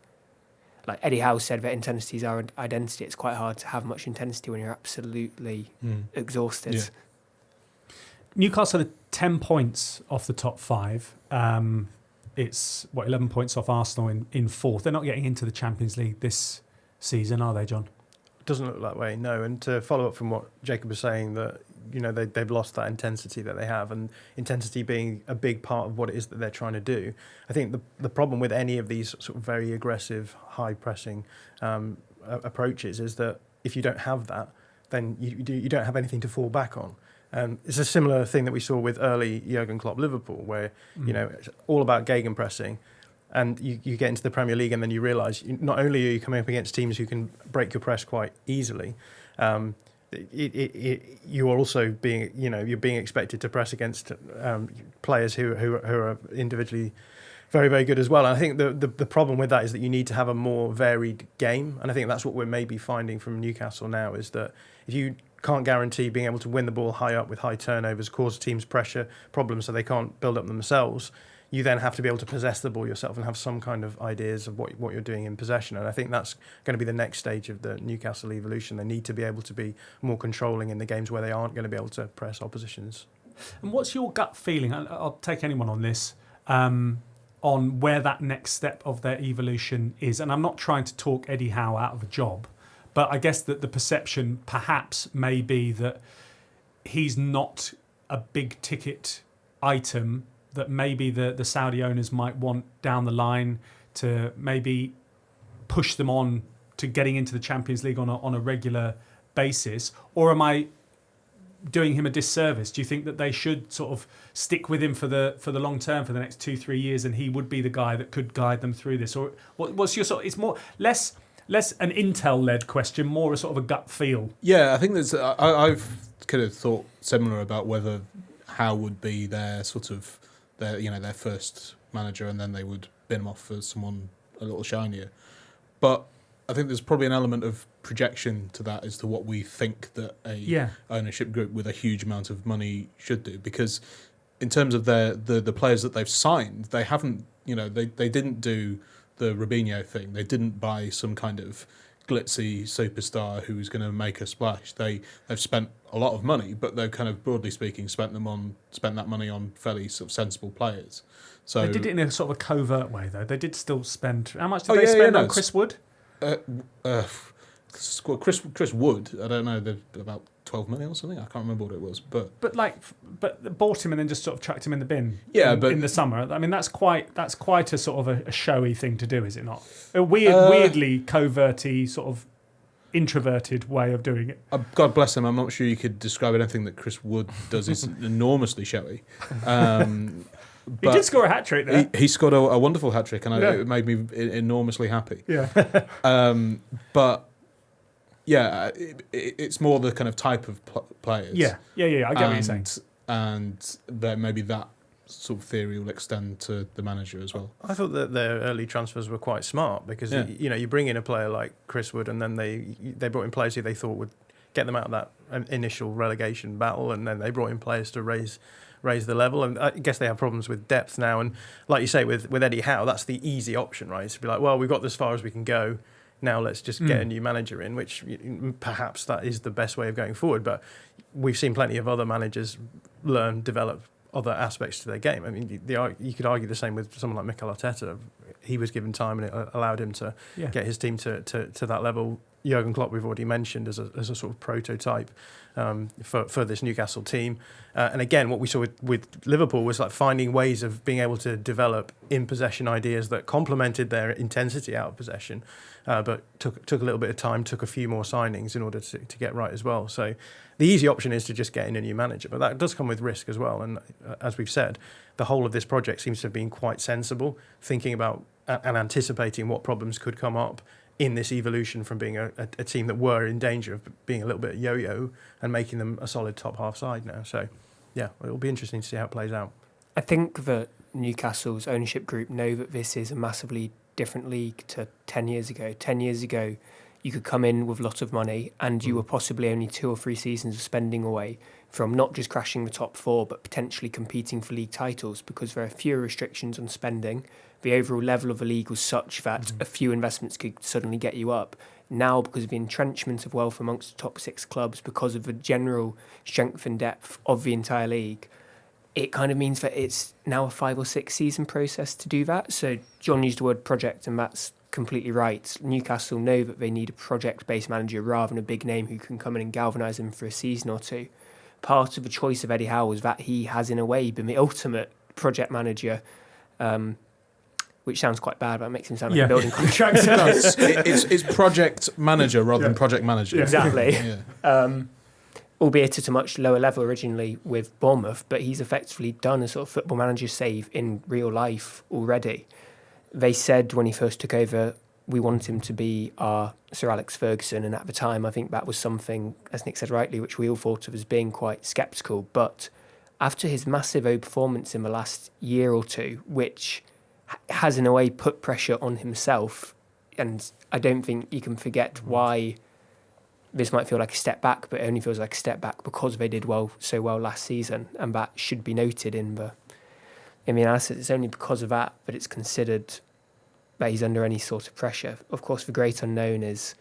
like Eddie Howe said, that intensity is our identity. It's quite hard to have much intensity when you're absolutely exhausted. Yeah. Newcastle are 10 points off the top 5. It's 11 points off Arsenal in 4th. They're not getting into the Champions League this season, are they, John? Doesn't look that way, no. And to follow up from what Jacob was saying, that they've lost that intensity that they have, and intensity being a big part of what it is that they're trying to do. I think the problem with any of these sort of very aggressive, high pressing approaches is that if you don't have that, then you don't have anything to fall back on. It's a similar thing that we saw with early Jurgen Klopp Liverpool, where it's all about gegenpressing, and you get into the Premier League and then you realise not only are you coming up against teams who can break your press quite easily, you are also being you're being expected to press against players who are individually very, very good as well. And I think the problem with that is that you need to have a more varied game, and I think that's what we're maybe finding from Newcastle now, is that if you can't guarantee being able to win the ball high up with high turnovers, cause teams pressure problems so they can't build up themselves, you then have to be able to possess the ball yourself and have some kind of ideas of what you're doing in possession. And I think that's going to be the next stage of the Newcastle evolution. They need to be able to be more controlling in the games where they aren't going to be able to press oppositions. And what's your gut feeling? I'll take anyone on this, on where that next step of their evolution is. And I'm not trying to talk Eddie Howe out of a job, but I guess that the perception perhaps may be that he's not a big ticket item that maybe the Saudi owners might want down the line to maybe push them on to getting into the Champions League on a regular basis? Or am I doing him a disservice? Do you think that they should sort of stick with him for the long term, for the next 2-3 years, and he would be the guy that could guide them through this? Or what's your sort? It's more less an intel-led question, more a sort of a gut feel. Yeah, I think there's. I've kind of thought similar about whether Howe would be their sort of their first manager, and then they would bin him off for someone a little shinier. But I think there's probably an element of projection to that as to what we think that a ownership group with a huge amount of money should do. Because in terms of the players that they've signed, they haven't, they didn't do the Robinho thing. They didn't buy some kind of glitzy superstar who's going to make a splash. They've spent a lot of money, but they've kind of, broadly speaking, spent that money on fairly sort of sensible players. So they did it in a sort of a covert way, though. They did still spend. How much did they spend on Chris Wood? Chris Wood, I don't know, about 12 million or something. I can't remember what it was, but bought him and then just sort of chucked him in the bin. Yeah, in the summer. I mean, that's quite a sort of a showy thing to do, is it not? A weirdly coverty, sort of introverted way of doing it. God bless him. I'm not sure you could describe anything that Chris Wood does is enormously showy. He did score a hat-trick there. He scored a wonderful hat-trick, and it made me enormously happy. Yeah. But Yeah, it's more the kind of type of players. Yeah. I get what you're saying. And then maybe that sort of theory will extend to the manager as well. I thought that their early transfers were quite smart because you bring in a player like Chris Wood, and then they brought in players who they thought would get them out of that initial relegation battle, and then they brought in players to raise the level. And I guess they have problems with depth now. And like you say, with Eddie Howe, that's the easy option, right? It's to be like, well, we've got as far as we can go. Now let's just get a new manager in, which perhaps that is the best way of going forward. But we've seen plenty of other managers develop other aspects to their game. I mean, you could argue the same with someone like Mikel Arteta. He was given time, and it allowed him to get his team to that level. Jurgen Klopp, we've already mentioned as a sort of prototype for this Newcastle team. And again, what we saw with Liverpool was like finding ways of being able to develop in possession ideas that complemented their intensity out of possession, but took a little bit of time, took a few more signings in order to get right as well. So the easy option is to just get in a new manager, but that does come with risk as well. And as we've said, the whole of this project seems to have been quite sensible, thinking about and anticipating what problems could come up in this evolution from being a team that were in danger of being a little bit yo-yo and making them a solid top half side now. So, yeah, it'll be interesting to see how it plays out. I think that Newcastle's ownership group know that this is a massively different league to 10 years ago. 10 years ago, you could come in with lots of money and you were possibly only 2 or 3 seasons of spending away from not just crashing the top 4, but potentially competing for league titles because there are fewer restrictions on spending. The overall level of the league was such that a few investments could suddenly get you up. Now, because of the entrenchment of wealth amongst the top 6 clubs, because of the general strength and depth of the entire league, it kind of means that it's now a 5 or 6 season process to do that. So John used the word project, and that's completely right. Newcastle know that they need a project-based manager rather than a big name who can come in and galvanise them for a season or two. Part of the choice of Eddie Howe was that he has, in a way, been the ultimate project manager, which sounds quite bad, but it makes him sound like a building contractor. It's project manager rather than project manager. Exactly. Albeit at a much lower level originally with Bournemouth, but he's effectively done a sort of football manager save in real life already. They said when he first took over, we want him to be our Sir Alex Ferguson, and at the time I think that was something, as Nick said rightly, which we all thought of as being quite sceptical. But after his massive overperformance in the last year or two, which has in a way put pressure on himself, and I don't think you can forget why this might feel like a step back, but it only feels like a step back because they did so well last season, and that should be noted in the analysis. It's only because of that it's considered that he's under any sort of pressure. Of course, the great unknown is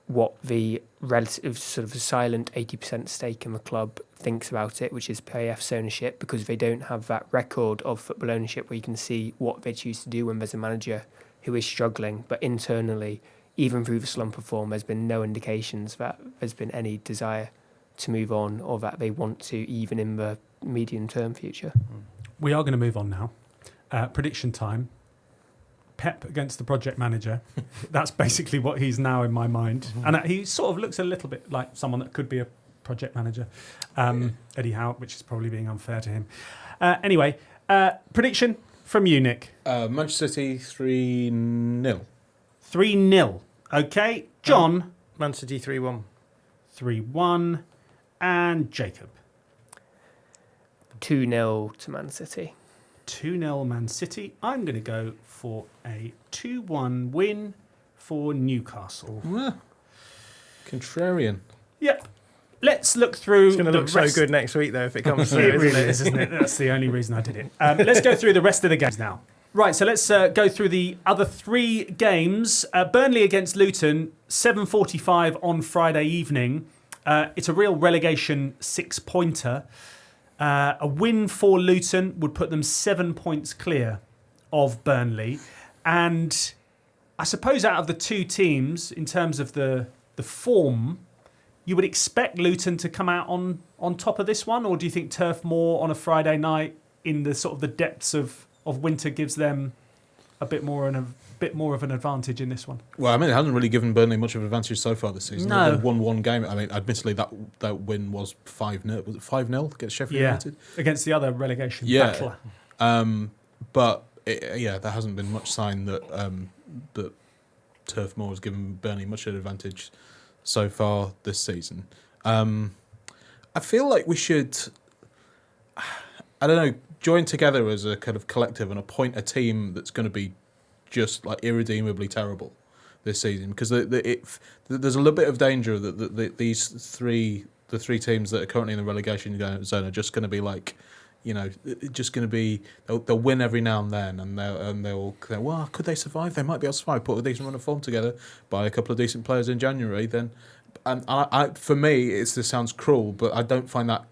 what the relative sort of silent 80% stake in the club thinks about it, which is PAF's ownership, because they don't have that record of football ownership where you can see what they choose to do when there's a manager who is struggling. But internally, even through the slump of form, there's been no indications that there's been any desire to move on or that they want to, even in the medium-term future. We are going to move on now. Prediction time. Pep against the project manager. That's basically what he's now in my mind. And he sort of looks a little bit like someone that could be a project manager. Eddie Howe, which is probably being unfair to him. Anyway, prediction from you, Nick. Manchester City 3-0. 3-0. Okay. John. Man City 3-1. 3-1. And Jacob. 2-0 to Man City. 2-0 Man City. I'm going to go for a 2-1 win for Newcastle. Contrarian. Yep. Let's look through. It's going to look so good next week, though, if it comes through. It really is, isn't it? That's the only reason I did it. Let's go through the rest of the games now. Right, so let's go through the other 3 games. Burnley against Luton, 7:45 on Friday evening. It's a real relegation 6-pointer. A win for Luton would put them 7 points clear of Burnley. And I suppose out of the 2 teams, in terms of the form, you would expect Luton to come out on top of this one? Or do you think Turf Moor on a Friday night in the sort of the depths of winter gives them a bit more of an advantage in this one? Well, I mean, it hasn't really given Burnley much of an advantage so far this season. No. They've won 1 game. I mean, admittedly, that win was 5-0. Was it 5-0 against Sheffield United? Against the other relegation battler. But there hasn't been much sign that that Turf Moor has given Burnley much of an advantage so far this season. I feel like we should, I don't know, join together as a kind of collective and appoint a team that's going to be just like irredeemably terrible this season, because there's a little bit of danger that these three teams that are currently in the relegation zone are just going to be like, just going to be, they'll win every now and then, and they'll well, could they survive? They might be able to survive. Put a decent run of form together, buy a couple of decent players in January, then. And I for me, this sounds cruel, but I don't find that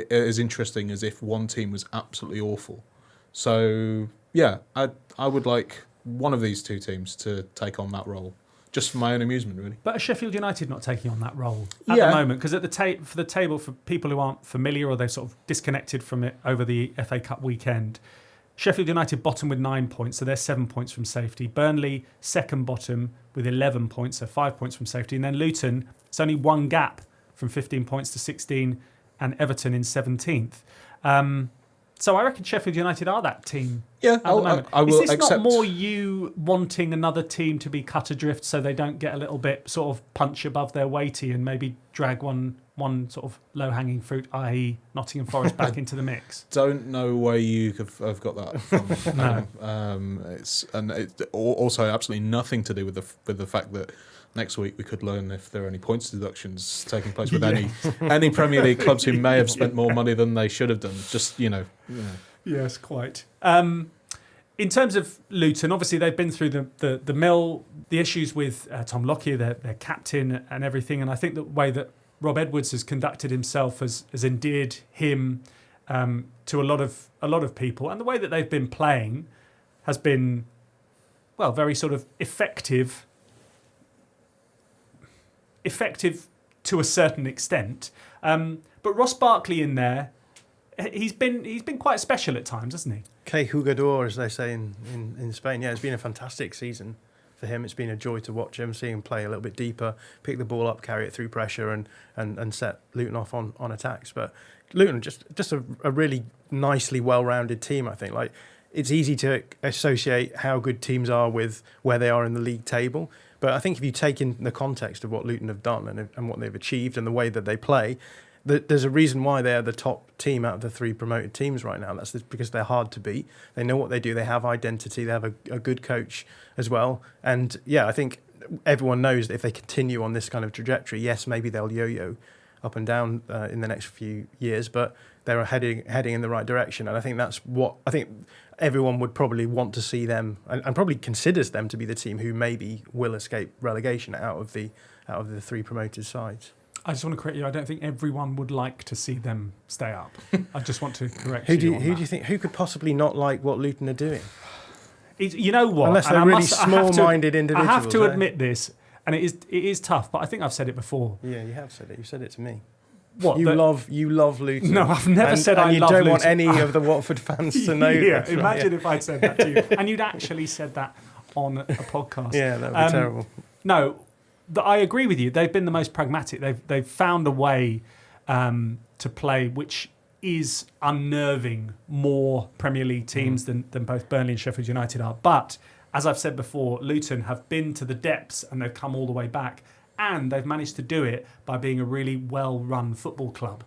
as interesting as if one team was absolutely awful. So yeah, I would like one of these two teams to take on that role, just for my own amusement, really. But are Sheffield United not taking on that role at the moment? Because at for the table, for people who aren't familiar or they've sort of disconnected from it over the FA Cup weekend, Sheffield United bottom with 9 points, so they're 7 points from safety. Burnley second bottom with 11 points, so 5 points from safety. And then Luton, it's only one gap from 15 points to 16, and Everton in 17th. So I reckon Sheffield United are that team. Yeah, at the moment. I will Is this accept. not more you wanting another team to be cut adrift so they don't get a little bit sort of punch above their weighty and maybe drag one sort of low-hanging fruit, i.e. Nottingham Forest, back into the mix? Don't know where you have got that from. No. It's also absolutely nothing to do with the fact that next week we could learn if there are any points deductions taking place with any Premier League clubs who may have spent more money than they should have done. Just Yes, quite. In terms of Luton, obviously they've been through the mill, the issues with Tom Lockyer, their captain and everything, and I think the way that Rob Edwards has conducted himself has endeared him to a lot of people, and the way that they've been playing has been, well, very sort of effective to a certain extent. But Ross Barkley in there, he's been quite special at times, hasn't he? Que jugador, as they say in Spain. Yeah, it's been a fantastic season for him. It's been a joy to watch him, see him play a little bit deeper, pick the ball up, carry it through pressure, and set Luton off on attacks. But Luton just a really nicely well-rounded team, I think. Like, it's easy to associate how good teams are with where they are in the league table. But I think if you take in the context of what Luton have done and what they've achieved and the way that they play, there's a reason why they're the top team out of the three promoted teams right now. That's because they're hard to beat. They know what they do. They have identity. They have a good coach as well. And yeah, I think everyone knows that if they continue on this kind of trajectory, yes, maybe they'll yo-yo up and down in the next few years, but they're heading in the right direction. And I think that's what I think everyone would probably want to see them, and probably considers them to be the team who maybe will escape relegation out of the three promoted sides. I just want to correct you. I don't think everyone would like to see them stay up. I just want to correct Who you. do on you that. think? Who could possibly not like what Luton are doing? You know what? Unless And they're I really must- I have to- small-minded individuals. I have to eh? admit this, and it is tough, but I think I've said it before. Yeah, you have said it. You said it to me. What? You love Luton. No, I've never said I and you love don't want Luton. any of the Watford fans to know. Yeah, this, right? imagine if I'd said that to you, and you'd actually said that on a podcast. Yeah, that would be terrible. No, I agree with you. They've been the most pragmatic. They've found a way to play which is unnerving more Premier League teams than both Burnley and Sheffield United are. But as I've said before, Luton have been to the depths and they've come all the way back. And they've managed to do it by being a really well-run football club.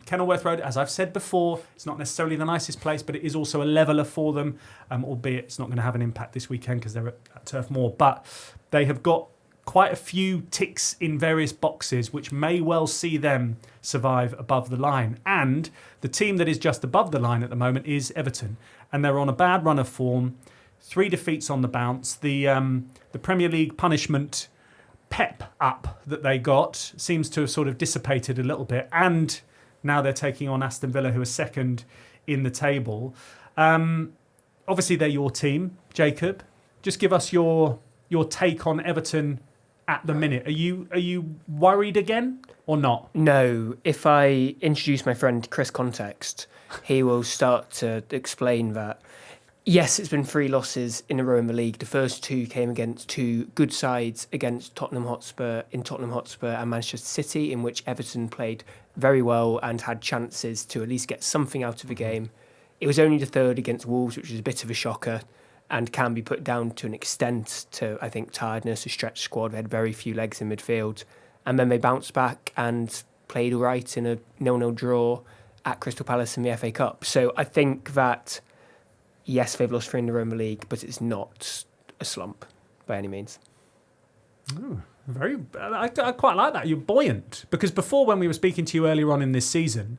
Kenilworth Road, as I've said before, it's not necessarily the nicest place, but it is also a leveller for them, albeit it's not going to have an impact this weekend because they're at Turf Moor. But they have got quite a few ticks in various boxes, which may well see them survive above the line. And the team that is just above the line at the moment is Everton. And they're on a bad run of form, 3 defeats on the bounce. The Premier League punishment pep up that they got seems to have sort of dissipated a little bit, and now they're taking on Aston Villa, who are second in the table. Obviously they're your team, Jacob. Just give us your take on Everton at the minute. Are you worried again or not? No. If I introduce my friend Chris Context, he will start to explain that. Yes, it's been 3 losses in a row in the league. The first 2 came against 2 good sides, against Tottenham Hotspur and Manchester City, in which Everton played very well and had chances to at least get something out of the game. It was only the 3rd against Wolves, which was a bit of a shocker and can be put down to an extent to, I think, tiredness, a stretched squad. They had very few legs in midfield And then they bounced back and played all right in a 0-0 draw at Crystal Palace in the FA Cup. So I think that, yes, they've lost 3 in the Europa League, but it's not a slump by any means. Ooh, I quite like that. You're buoyant. Because before, when we were speaking to you earlier on in this season,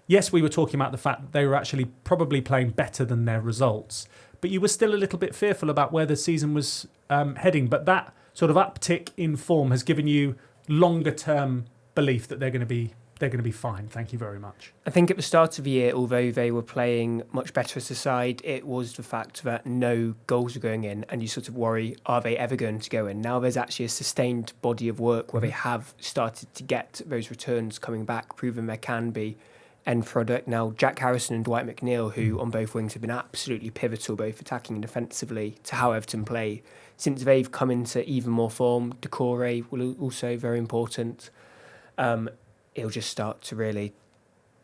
yes, we were talking about the fact that they were actually probably playing better than their results, but you were still a little bit fearful about where the season was heading. But that sort of uptick in form has given you longer-term belief that they're going to be fine. Thank you very much. I think at the start of the year, although they were playing much better as a side, it was the fact that no goals were going in, and you sort of worry, are they ever going to go in? Now there's actually a sustained body of work where they have started to get those returns coming back, proving there can be end product. Now, Jack Harrison and Dwight McNeil, who on both wings have been absolutely pivotal, both attacking and defensively, to how Everton play, since they've come into even more form. Decore will also very important. It'll just start to really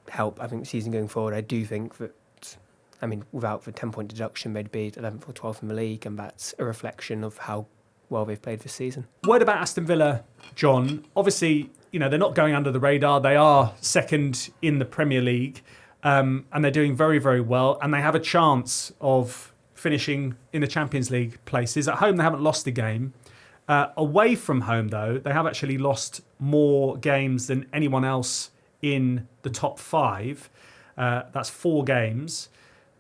help, I think, the season going forward. I do think that, I mean, without the 10-point deduction, they'd be 11th or 12th in the league, and that's a reflection of how well they've played this season. Word about Aston Villa, John. Obviously, they're not going under the radar. They are second in the Premier League, and they're doing very, very well, and they have a chance of finishing in the Champions League places. At home, they haven't lost a game. Away from home, though, they have actually lost more games than anyone else in the top 5. That's 4 games.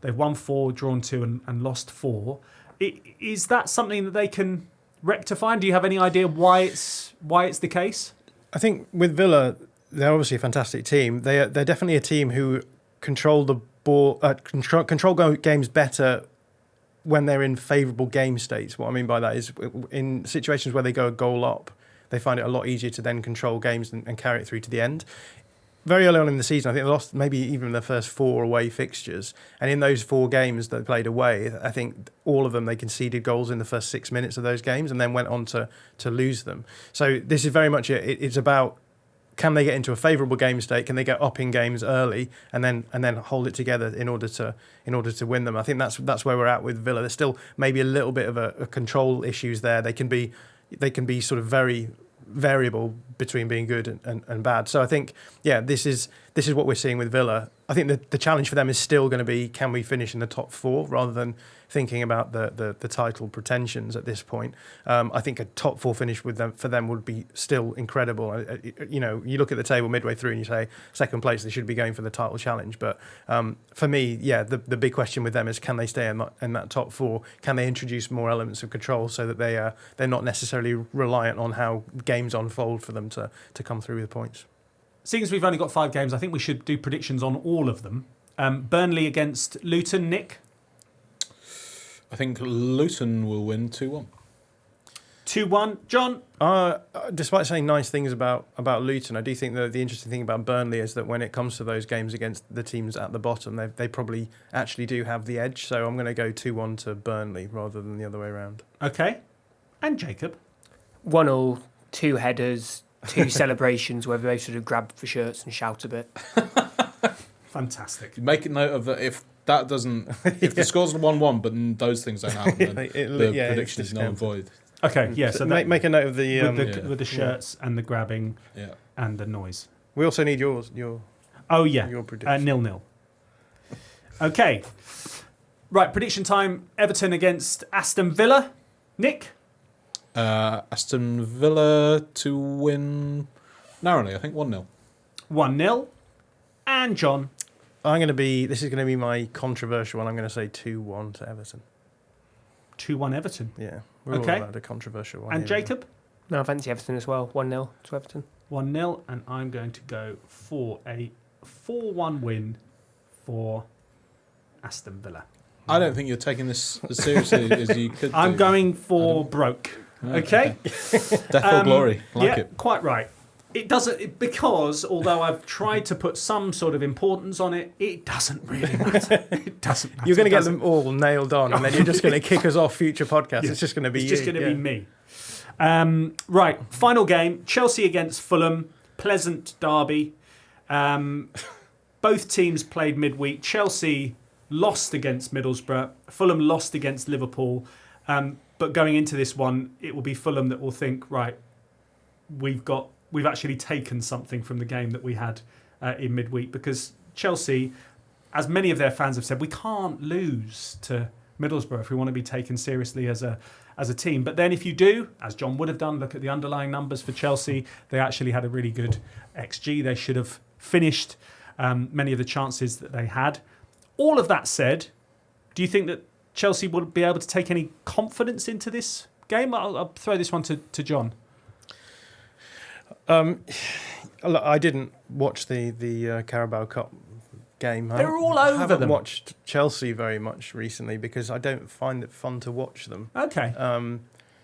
They've won 4, drawn 2, and lost 4. Is that something that they can rectify? And do you have any idea why it's the case? I think with Villa, they're obviously a fantastic team. They're definitely a team who control the ball, control games better when they're in favourable game states. What I mean by that is in situations where they go a goal up, they find it a lot easier to then control games and carry it through to the end. Very early on in the season, I think they lost maybe even the first 4 away fixtures. And in those 4 games that they played away, I think all of them, they conceded goals in the first 6 minutes of those games and then went on to lose them. So this is very much, it's about, can they get into a favourable game state? Can they get up in games early and then hold it together in order to win them? I think that's where we're at with Villa. There's still maybe a little bit of a control issues there. They can be sort of very variable between being good and bad. So I think, this is what we're seeing with Villa. I think the challenge for them is still going to be, can we finish in the top 4 rather than thinking about the title pretensions at this point. I think a top 4 finish for them would be still incredible. You look at the table midway through and you say second place, they should be going for the title challenge. But for me, the big question with them is, can they stay in that top 4? Can they introduce more elements of control so that they're not necessarily reliant on how games unfold for them to come through with points? Seeing as we've only got 5 games, I think we should do predictions on all of them. Burnley against Luton, Nick? I think Luton will win 2-1. 2-1. John? Despite saying nice things about Luton, I do think that the interesting thing about Burnley is that when it comes to those games against the teams at the bottom, they probably actually do have the edge. So I'm going to go 2-1 to Burnley rather than the other way around. Okay. And Jacob? 1-1, 2 headers, 2 celebrations where they sort of grab for shirts and shout a bit. Fantastic. Make a note of that. If that doesn't, if the score's 1-1, but those things don't happen, then the prediction is null and void. Okay, yeah. So make a note of the with the shirts and the grabbing and the noise. We also need your prediction. 0-0. Okay. Right, prediction time. Everton against Aston Villa. Nick? Aston Villa to win narrowly, I think 1-0. 1-0. And John? This is going to be my controversial one. I'm going to say 2-1 to Everton. 2-1 Everton? Yeah. We're all about a controversial one. And Jacob? No, I fancy Everton as well. 1-0 to Everton. 1-0, and I'm going to go for a 4-1 win for Aston Villa. I don't think you're taking this as seriously as you could. I'm going for broke. Okay? Death or glory. It. Quite right. It doesn't, because although I've tried to put some sort of importance on it, it doesn't really matter. It doesn't matter. You're going to get them all nailed on, and then you're just going to kick us off future podcasts. Yeah. It's just going to be It's just going to be me. Right, final game. Chelsea against Fulham. Pleasant derby. Both teams played midweek. Chelsea lost against Middlesbrough. Fulham lost against Liverpool. But going into this one, it will be Fulham that will think, right, we've got we've actually taken something from the game that we had in midweek, because Chelsea, as many of their fans have said, we can't lose to Middlesbrough if we want to be taken seriously as a team. But then if you do, as John would have done, look at the underlying numbers for Chelsea, they actually had a really good XG. They should have finished many of the chances that they had. All of that said, do you think that Chelsea would be able to take any confidence into this game? I'll throw this one to John. I didn't watch the Carabao Cup game. They're all over I haven't them. watched Chelsea very much recently because I don't find it fun to watch them. Okay.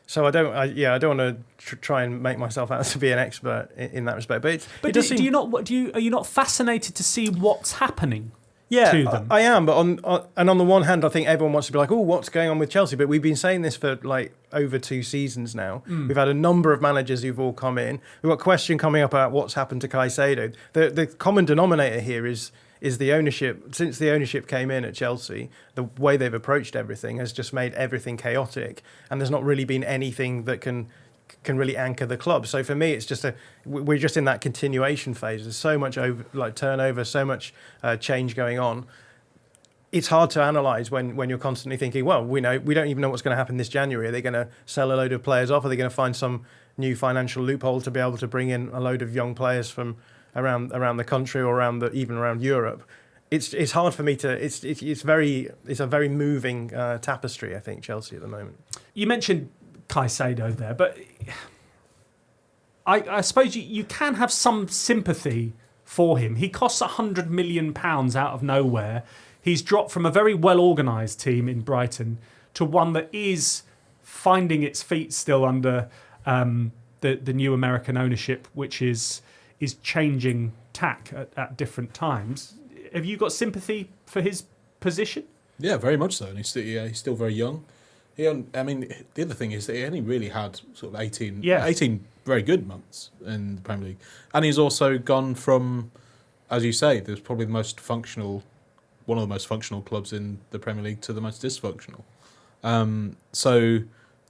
So I don't want to try and make myself out to be an expert in that respect. But are you not fascinated to see what's happening? Yeah, to them? I am. But on the one hand, I think everyone wants to be like, oh, what's going on with Chelsea? But we've been saying this for like over 2 seasons now. We've had a number of managers who've all come in. We've got a question coming up about what's happened to Caicedo. The common denominator here is the ownership. Since the ownership came in at Chelsea, the way they've approached everything has just made everything chaotic, and there's not really been anything that can really anchor the club. So for me, it's just we're just in that continuation phase. There's so much turnover, so much change going on. It's hard to analyse when you're constantly thinking, well, we don't even know what's going to happen this January. Are they going to sell a load of players off? Are they going to find some new financial loophole to be able to bring in a load of young players from around the country or even around Europe? It's hard for me to. It's a very moving tapestry, I think, Chelsea at the moment. You mentioned Caicedo there, but I suppose you can have some sympathy for him. He costs £100 million out of nowhere. He's dropped from a very well-organised team in Brighton to one that is finding its feet still under the new American ownership, which is changing tack at different times. Have you got sympathy for his position? Yeah, very much so. And he's still very young. The other thing is that he only really had sort of 18 very good months in the Premier League. And he's also gone from, as you say, there's probably one of the most functional clubs in the Premier League to the most dysfunctional. So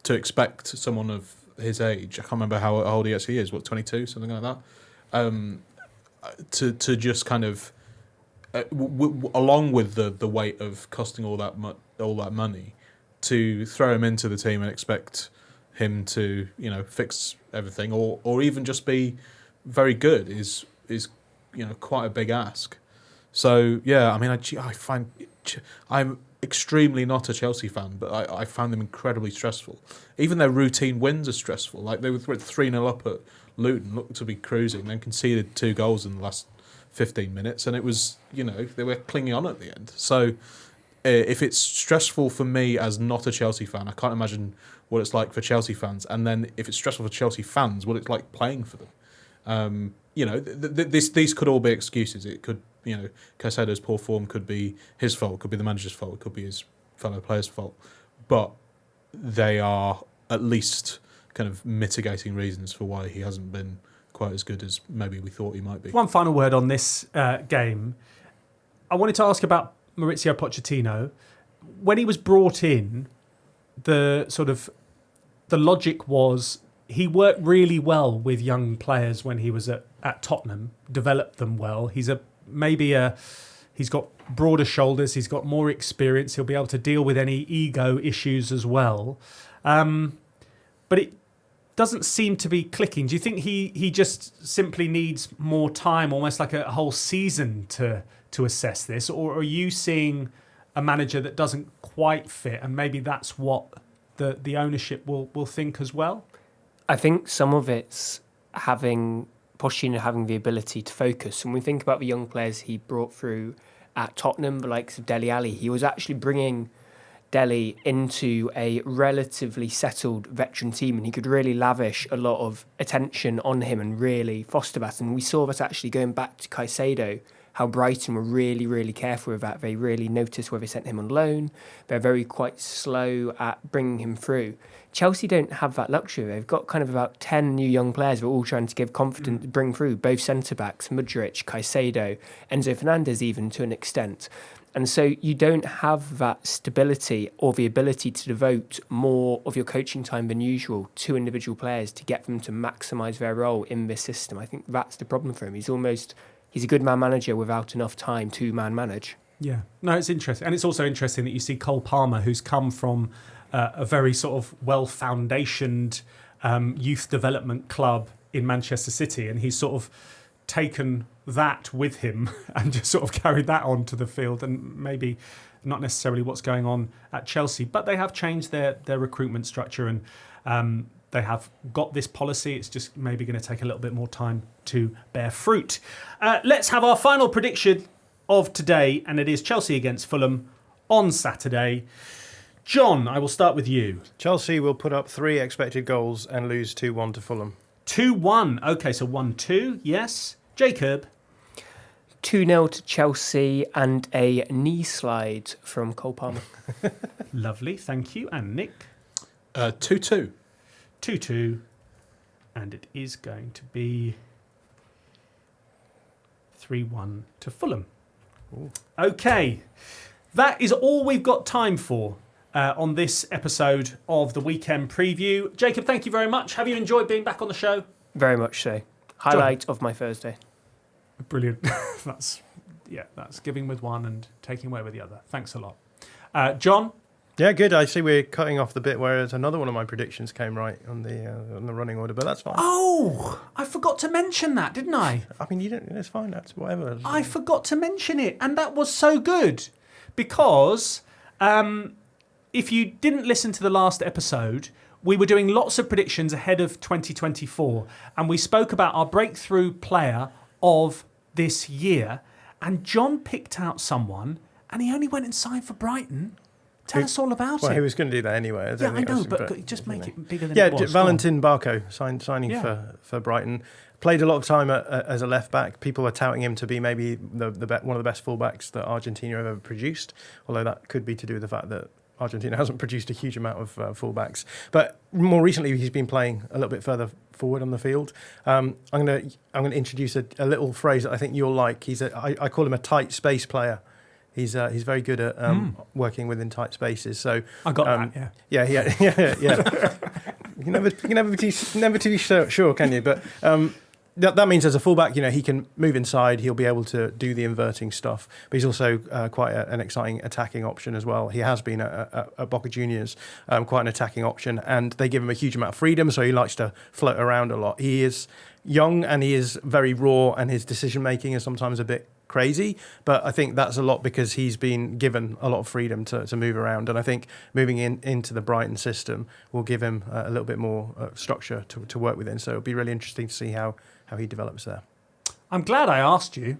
to expect someone of his age, I can't remember how old he actually is, 22, something like that, to just kind of, along with the weight of costing all that money, to throw him into the team and expect him to, fix everything or even just be very good is quite a big ask. So yeah, I'm extremely not a Chelsea fan, but I found them incredibly stressful. Even their routine wins are stressful. Like they were 3-0 up at Luton, looked to be cruising, then conceded 2 goals in the last 15 minutes, and it was, they were clinging on at the end. So if it's stressful for me as not a Chelsea fan, I can't imagine what it's like for Chelsea fans. And then if it's stressful for Chelsea fans, what it's like playing for them. These could all be excuses. It could, Caicedo's poor form could be his fault, could be the manager's fault, it could be his fellow players' fault. But they are at least kind of mitigating reasons for why he hasn't been quite as good as maybe we thought he might be. One final word on this game. I wanted to ask about Maurizio Pochettino. When he was brought in, the logic was he worked really well with young players when he was at Tottenham, developed them well. He's got broader shoulders, he's got more experience, he'll be able to deal with any ego issues as well. But it doesn't seem to be clicking. Do you think he just simply needs more time, almost like a whole season to assess this? Or are you seeing a manager that doesn't quite fit, and maybe that's what the ownership will think as well? I think some of it's Pochettino having the ability to focus. When we think about the young players he brought through at Tottenham, the likes of Dele Alli, he was actually bringing Dele into a relatively settled veteran team, and he could really lavish a lot of attention on him and really foster that. And we saw that actually going back to Caicedo, how Brighton were really, really careful with that. They really noticed where they sent him on loan. They're very quite slow at bringing him through. Chelsea don't have that luxury. They've got kind of about 10 new young players who are all trying to give confidence to bring through, both centre-backs, Mudryk, Caicedo, Enzo Fernandez even to an extent. And so you don't have that stability or the ability to devote more of your coaching time than usual to individual players to get them to maximise their role in this system. I think that's the problem for him. He's a good man manager without enough time to man manage. Yeah, no, it's interesting. And it's also interesting that you see Cole Palmer, who's come from a very sort of well-foundationed youth development club in Manchester City, and he's sort of taken that with him and just sort of carried that onto the field, and maybe not necessarily what's going on at Chelsea, but they have changed their recruitment structure, and they have got this policy. It's just maybe going to take a little bit more time to bear fruit. Let's have our final prediction of today, and it is Chelsea against Fulham on Saturday. John, I will start with you. Chelsea will put up 3 expected goals and lose 2-1 to Fulham. 2-1. Okay, so 1-2. Yes. Jacob. 2-0 to Chelsea and a knee slide from Cole Palmer. Lovely, thank you. And Nick? 2-2. 2-2. And it is going to be 3-1 to Fulham. Ooh. Okay, that is all we've got time for on this episode of the Weekend Preview. Jacob, thank you very much. Have you enjoyed being back on the show? Very much so. Highlight of my Thursday. Brilliant. That's giving with one and taking away with the other. Thanks a lot. John? Yeah, good. I see we're cutting off the bit where another one of my predictions came right on the running order, but that's fine. Oh, I forgot to mention that, didn't I? I mean, you don't. It's fine. That's whatever. I forgot to mention it, and that was so good because if you didn't listen to the last episode, we were doing lots of predictions ahead of 2024, and we spoke about our breakthrough player of this year, and John picked out someone, and he only went and signed for Brighton. Tell us all about it. Well, he was going to do that anyway. Yeah, I know, but just make it bigger than it was. Yeah, Valentin Barco signing for Brighton. Played a lot of time as a left back. People are touting him to be maybe one of the best fullbacks that Argentina have ever produced, although that could be to do with the fact that Argentina hasn't produced a huge amount of fullbacks. But more recently, he's been playing a little bit further forward on the field. I'm going to introduce a little phrase that I think you'll like. I call him a tight space player. He's very good at working within tight spaces. So I got that. Yeah. You can never too sure, can you? But that means as a fullback, he can move inside. He'll be able to do the inverting stuff. But he's also quite an exciting attacking option as well. He has been at Boca Juniors, quite an attacking option, and they give him a huge amount of freedom. So he likes to float around a lot. He is young and he is very raw, and his decision making is sometimes a bit crazy, but I think that's a lot because he's been given a lot of freedom to move around, and I think moving into the Brighton system will give him a little bit more structure to work within, so it'll be really interesting to see how he develops there. I'm glad I asked you.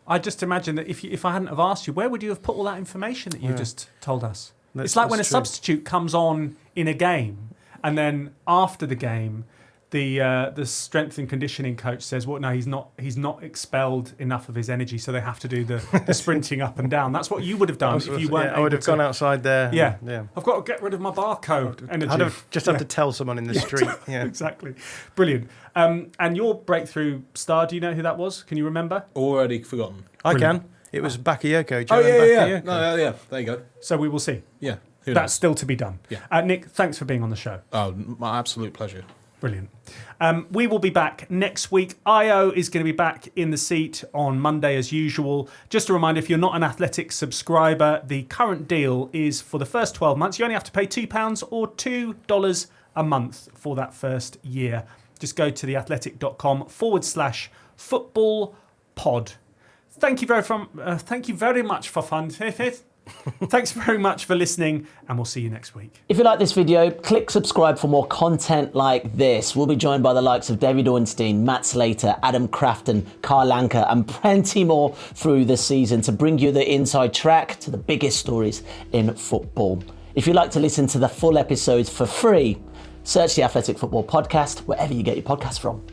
I just imagine that if I hadn't have asked you, where would you have put all that information that you just told us? It's like when a substitute comes on in a game, and then after the game the strength and conditioning coach says, well, no, he's not expelled enough of his energy, so they have to do the sprinting up and down. That's what you would have done if you weren't. I would have gone outside there. Yeah. I've got to get rid of my barcode energy. I'd have to tell someone in the street. Yeah, exactly. Brilliant. And your breakthrough star, do you know who that was? Can you remember? Already forgotten. I can. It was Bakayoko. Oh, yeah. No, yeah. There you go. So we will see. Yeah. That's still to be done. Yeah. Nick, thanks for being on the show. Oh, my absolute pleasure. Brilliant. We will be back next week. Io is going to be back in the seat on Monday as usual. Just a reminder, if you're not an Athletic subscriber, the current deal is for the first 12 months. You only have to pay £2 or $2 a month for that first year. Just go to theathletic.com/football pod. Thank you very much for fun. Thanks very much for listening, and we'll see you next week. If you like this video, click subscribe for more content like this. We'll be joined by the likes of David Ornstein, Matt Slater, Adam Crafton, Carl Anker, and plenty more through the season to bring you the inside track to the biggest stories in football. If you'd like to listen to the full episodes for free, search the Athletic Football Podcast wherever you get your podcasts from.